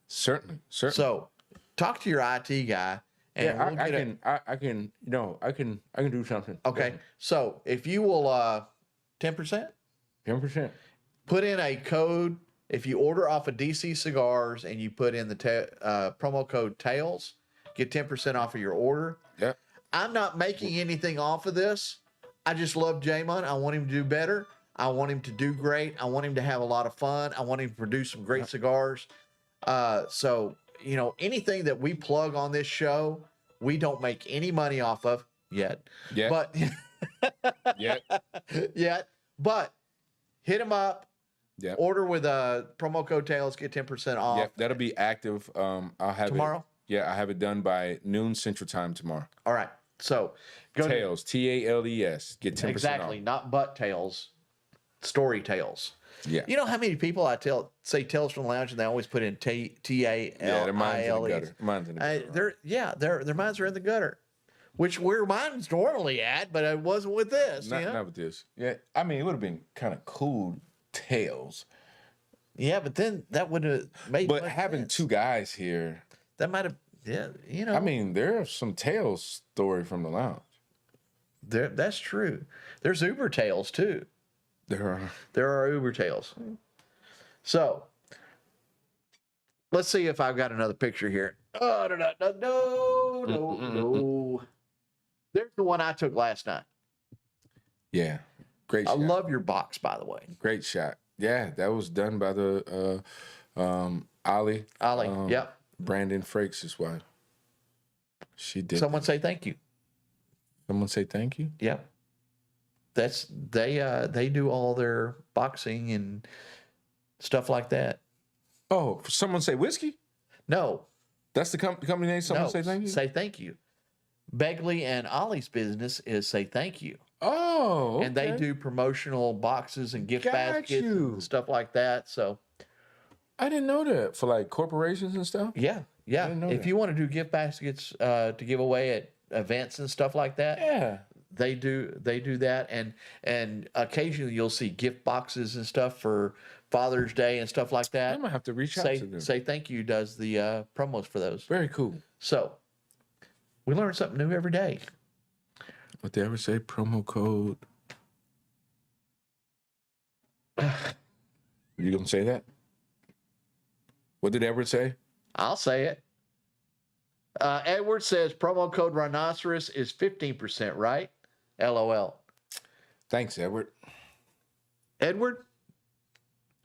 Certainly. So, talk to your IT guy, and I can do something. Okay. So, if you will, 10%. 10%. Put in a code. If you order off of DC Cigars and you put in the promo code TAILS, get 10% off of your order. Yeah. I'm not making anything off of this. I just love J-Mon. I want him to do better. I want him to do great. I want him to have a lot of fun. I want him to produce some great cigars. So, anything that we plug on this show, we don't make any money off of yet. Yeah. But Yet. But hit him up. Yeah. Order with promo code Tails, get 10% off. Yep, that'll be active. I'll have Tomorrow? I have it done by noon Central Time tomorrow. All right. So go to Tails, TALES, get 10% exactly, off. not butt tails, story tales. Yeah. You know how many people I say Tales from the Lounge and they always put in TALILES? Yeah, their minds in the gutter. Minds in the gutter. Their minds are in the gutter, which where mine's normally at, but it wasn't with this. Not with this. Yeah, I mean, it would have been kind of cool, Tails. Yeah, but then that would have made. But having sense. two guys here, that might have. Yeah, you know. I mean, there's some Tails story from the lounge. That's true. There's Uber Tales too. There are Uber Tales. So let's see if I've got another picture here. Oh no. There's the one I took last night. Yeah, great. I shot. love your box, by the way. Great shot. Yeah, that was done by the Ollie. Yep. Brandon Frakes' wife. She did. Someone say thank you. Someone say thank you. Yep. They do all their boxing and stuff like that. Oh, someone say whiskey? No. That's the company name. Someone say thank you. Say thank you. Begley and Ollie's business is say thank you. Oh, okay. And they do promotional boxes and gift baskets and stuff like that. So I didn't know that for like corporations and stuff. Yeah. If you want to do gift baskets to give away at events and stuff like that, yeah, they do that, and occasionally you'll see gift boxes and stuff for Father's Day and stuff like that. I'm gonna have to reach out to them. Say thank you does the promos for those. Very cool. So we learn something new every day. What they ever say? Promo code. You gonna say that? What did Edward say? I'll say it. Edward says promo code Rhinoceros is 15%, right? LOL. Thanks, Edward. Edward,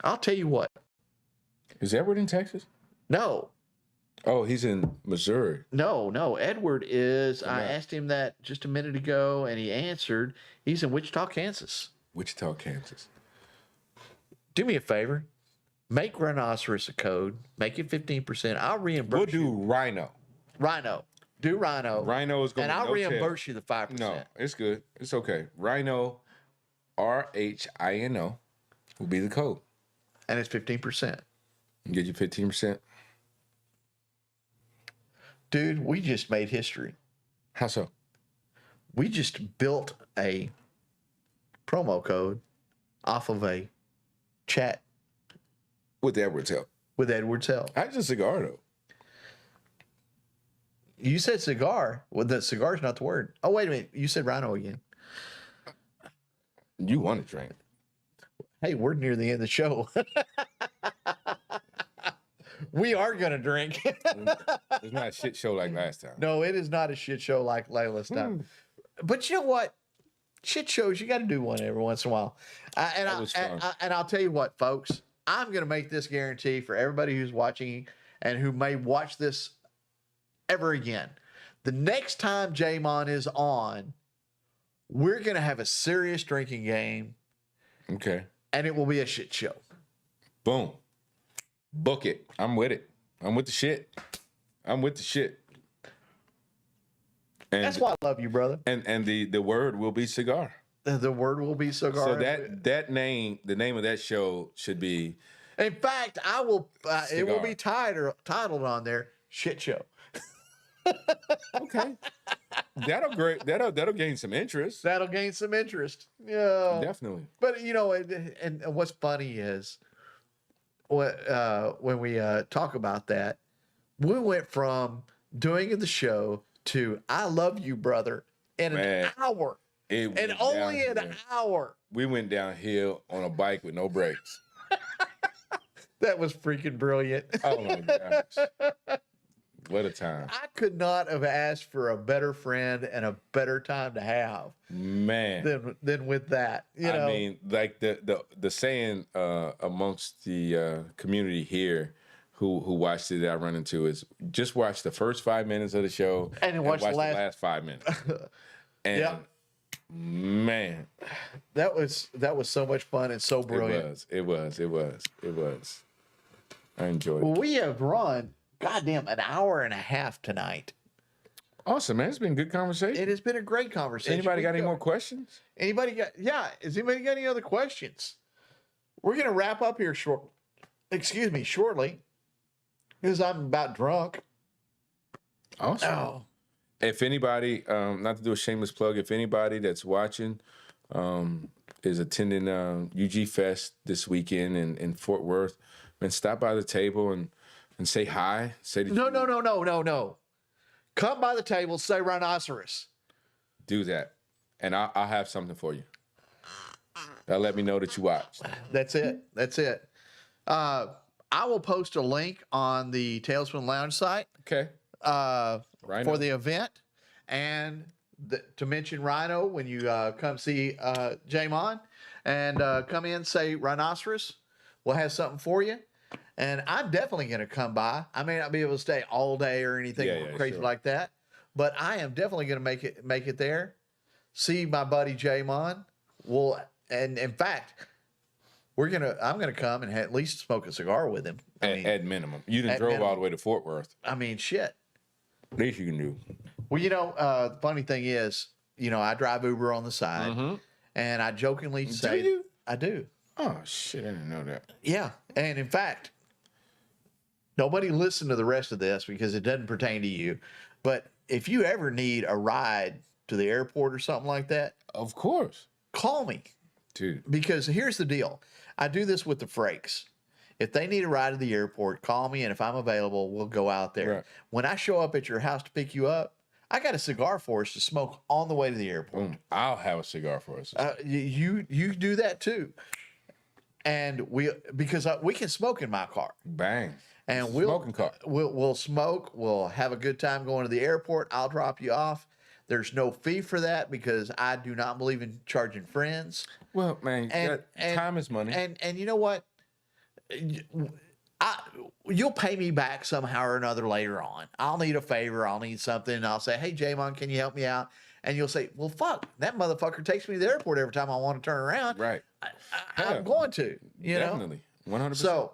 I'll tell you what. Is Edward in Texas? No. Oh, he's in Missouri. No. Edward is. I asked him that just a minute ago, and he answered. He's in Wichita, Kansas. Wichita, Kansas. Do me a favor. Make Rhinoceros a code. Make it 15%. I'll reimburse We'll do you. Rhino. Do Rhino. Rhino is going to be and I'll reimburse you the 5%. No, it's good. It's okay. Rhino, RHINO, will be the code. And it's 15%. Get you 15%. Dude, we just made history. How so? We just built a promo code off of a chat With Edward's help. with Edward's help. I just cigar though. You said cigar. Well, the cigar's not the word. Oh, wait a minute. You said Rhino again. You want to drink. Hey, we're near the end of the show. We are going to drink. It's not a shit show like last time. No, it is not a shit show like last time. But you know what? Shit shows, you got to do one every once in a while. And I'll tell you what, folks. I'm going to make this guarantee for everybody who's watching and who may watch this ever again. The next time J-Mon is on, we're going to have a serious drinking game. Okay. And it will be a shit show. Boom. Book it. I'm with it. I'm with the shit. I'm with the shit. And that's why I love you, brother. And the word will be cigar. The word will be cigar. So that name, the name of that show should be. In fact, I will. It will be titled on there, "Shit Show." Okay. That'll gain some interest. That'll gain some interest. Yeah, definitely. But you know, and what's funny is when we talk about that, we went from doing the show to "I love you, brother" in an hour. And only an hour. We went downhill on a bike with no brakes. That was freaking brilliant. Oh my gosh. What a time. I could not have asked for a better friend and a better time to have. Man. Than with that. I mean, like the saying amongst the community here who watched it that I run into is just watch the first 5 minutes of the show and watch the last 5 minutes. And Man, That was so much fun and so brilliant. it was. I enjoyed it. Well, we have run, goddamn, an hour and a half tonight. Awesome, man. It's been a good conversation. It has been a great conversation. Anybody got any more questions? Has anybody got any other questions? We're gonna wrap up here shortly, because I'm about drunk. Awesome. Oh, If anybody, not to do a shameless plug, if anybody that's watching is attending UG Fest this weekend in Fort Worth, man, stop by the table and say hi. Say that no. Come by the table, say rhinoceros. do that, and I'll have something for you. That'll let me know that you watched. That's it. I will post a link on the Tales from the Lounge site. Okay. For the event, and to mention Rhino when you come see Jamon, and come in, say rhinoceros. We'll have something for you, and I'm definitely going to come by. I may not be able to stay all day or anything crazy like that, but I am definitely going to make it there. See my buddy Jamon. And in fact, I'm gonna come and at least smoke a cigar with him. At minimum, you done drove all the way to Fort Worth. I mean, shit. Least you can do. Well, the funny thing is, I drive Uber on the side, and I jokingly say, do you? I do. Oh shit, I didn't know that. Yeah, and in fact, nobody listen to the rest of this because it doesn't pertain to you. But if you ever need a ride to the airport or something like that, Of course, call me. dude. Because here's the deal. I do this with the Frakes. If they need a ride to the airport, call me, and if I'm available, we'll go out there. Right. When I show up at your house to pick you up, I got a cigar for us to smoke on the way to the airport. Boom. I'll have a cigar for us. You do that too, and we can smoke in my car, Bang. and Smoking car. we'll smoke. We'll have a good time going to the airport. I'll drop you off. There's no fee for that because I do not believe in charging friends. Well, man, And time is money. And you know what? You'll pay me back somehow or another later on. I'll need a favor. I'll need something. And I'll say, hey, Jamon, can you help me out? And you'll say, well, fuck, that motherfucker takes me to the airport every time I want to turn around. Right. I'm going to, Definitely. 100%. So,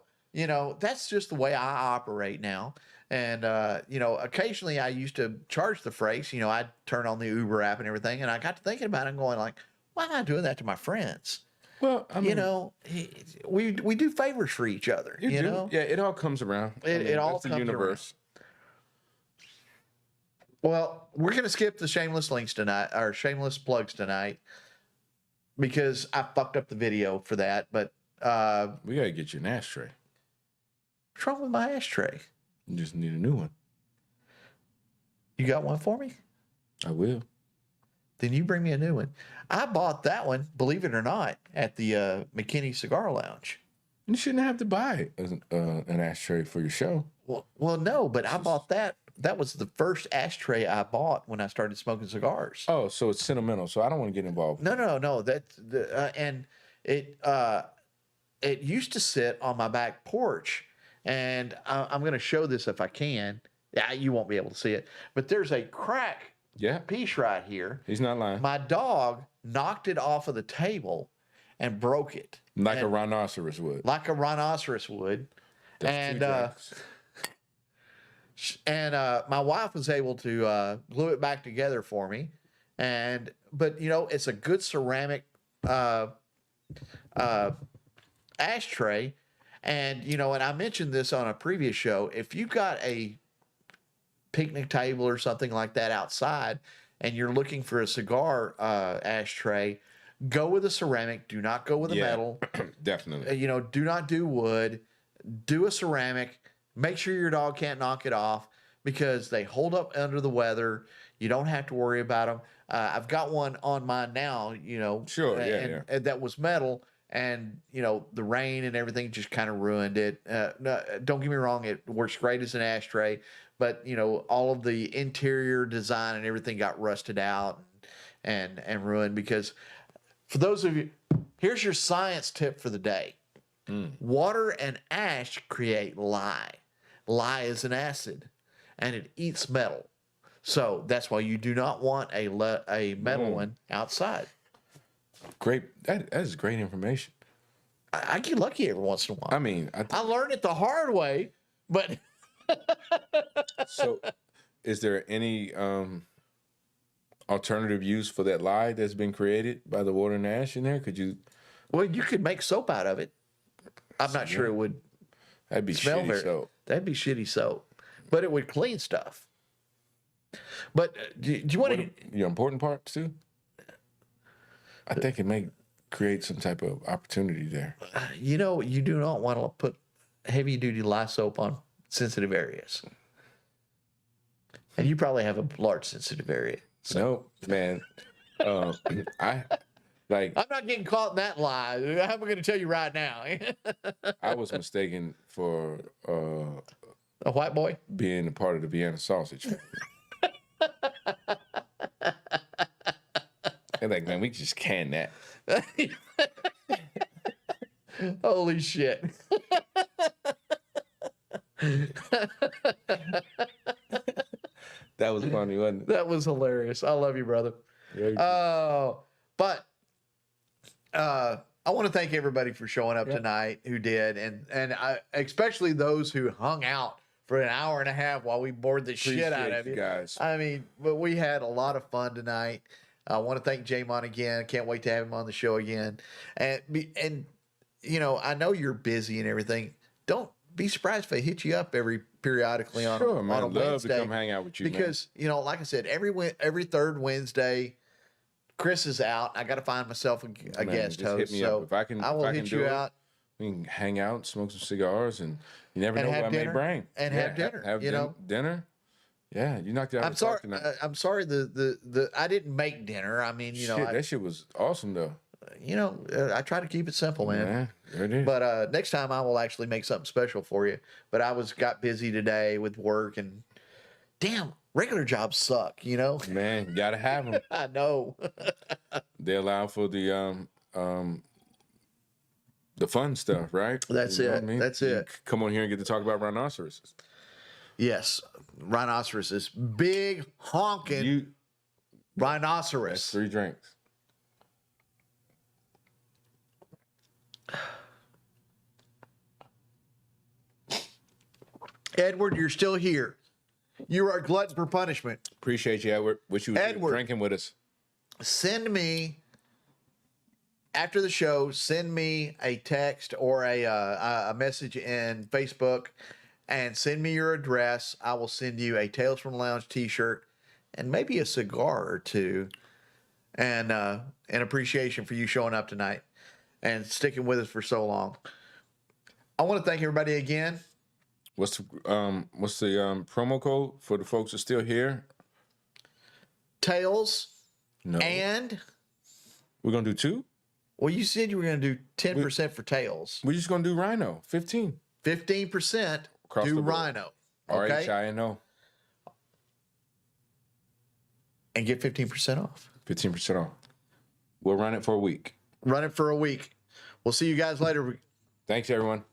that's just the way I operate now. And, occasionally I used to charge the Frakes. I'd turn on the Uber app and everything. And I got to thinking about it and going like, why am I doing that to my friends? well, I mean, We do favors for each other, you do. know? Yeah, it all comes around. It all that's the comes universe. Well, we're going to skip the shameless links tonight, or shameless plugs tonight, because I fucked up the video for that. But We gotta get you an ashtray. what's wrong with my ashtray? You just need a new one. You got one for me? I will. Then you bring me a new one. I bought that one, believe it or not, at the McKinney Cigar Lounge. You shouldn't have to buy an ashtray for your show. Well, no, but I bought that. That was the first ashtray I bought when I started smoking cigars. Oh, so it's sentimental. So I don't want to get involved. No. That's and it used to sit on my back porch, and I'm going to show this if I can. Yeah, you won't be able to see it, but there's a crack Yeah, piece right here. he's not lying. My dog knocked it off of the table and broke it Like a rhinoceros would. like a rhinoceros would. That's And my wife was able to glue it back together for me. But it's a good ceramic ashtray. And and I mentioned this on a previous show. If you've got a picnic table or something like that outside, and you're looking for a cigar ashtray, go with a ceramic. Do not go with a metal. Definitely. Do not do wood. Do a ceramic. Make sure your dog can't knock it off because they hold up under the weather. You don't have to worry about them. I've got one on mine now, Sure, and that was metal, and the rain and everything just kind of ruined it. No, don't get me wrong, it works great as an ashtray, but all of the interior design and everything got rusted out and ruined. Because for those of you, here's your science tip for the day. Water and ash create lye. Lye is an acid, and it eats metal. So that's why you do not want a metal one outside. Great. That is great information. I get lucky every once in a while. I mean, I learned it the hard way, but so is there any alternative use for that lye that's been created by the water and ash in there? Could you? well, you could make soap out of it. I'm not sure it would That'd be smell shitty very. soap. That'd be shitty soap, but it would clean stuff. But do you want to? Your important parts too. I think it may create some type of opportunity there. You know, you do not want to put heavy duty lye soap on sensitive areas, and you probably have a large sensitive area. No, man. I like. I'm not getting caught in that lie. I'm going to tell you right now. I was mistaken for A white boy. being a part of the Vienna sausage family. They're like, man, we just can that. Holy shit. That was funny, wasn't it? That was hilarious. I love you, brother. But I want to thank everybody for showing up tonight who did, and I, especially those who hung out for an hour and a half while we bored the shit out of you you guys. I mean, but we had a lot of fun tonight. I want to thank Jamon again. Can't wait to have him on the show again. And you know, I know you're busy and everything. Don't be surprised if I hit you up periodically on Sure, man. on a I'd love Wednesday. to come hang out with you, man. Because you know, like I said, every third Wednesday, Chris is out. I got to find myself a Man, guest just host. hit me so up. If I can, I will if I hit can you do it, out we can hang out, smoke some cigars, and you never And know have what I may dinner. bring. And have dinner, Have you know? dinner. Yeah, you knocked it out I'm of the park sorry. tonight. I'm sorry. The I didn't make dinner. I mean, you know, Shit, that shit was awesome though. I try to keep it simple, man. Yeah, there it is. But next time I will actually make something special for you. But I got busy today with work, and damn, regular jobs suck. You know. Man, you gotta have them. I know. They allow for the fun stuff, right? That's You know it. what I mean? That's You it. come on here and get to talk about rhinoceroses. Yes, rhinoceroses, big honking rhinoceros. 3 drinks. Edward, you're still here. You are a glutton for punishment. Appreciate you, Edward. Wish you was Edward. drinking with us. Send me after the show. Send me a text or a message in Facebook, and send me your address. I will send you a Tales from the Lounge T-shirt and maybe a cigar or two, and an appreciation for you showing up tonight and sticking with us for so long. I want to thank everybody again. What's the promo code for the folks that are still here? Tails No. and We're gonna do 2? well, you said you were going to do 10% for Tails, We're just gonna do Rhino. 15. 15% Across do the board. Rhino, okay, RHINO. and get 15% off. 15% off. We'll run it for a week. Run it for a week. We'll see you guys later. Thanks, everyone.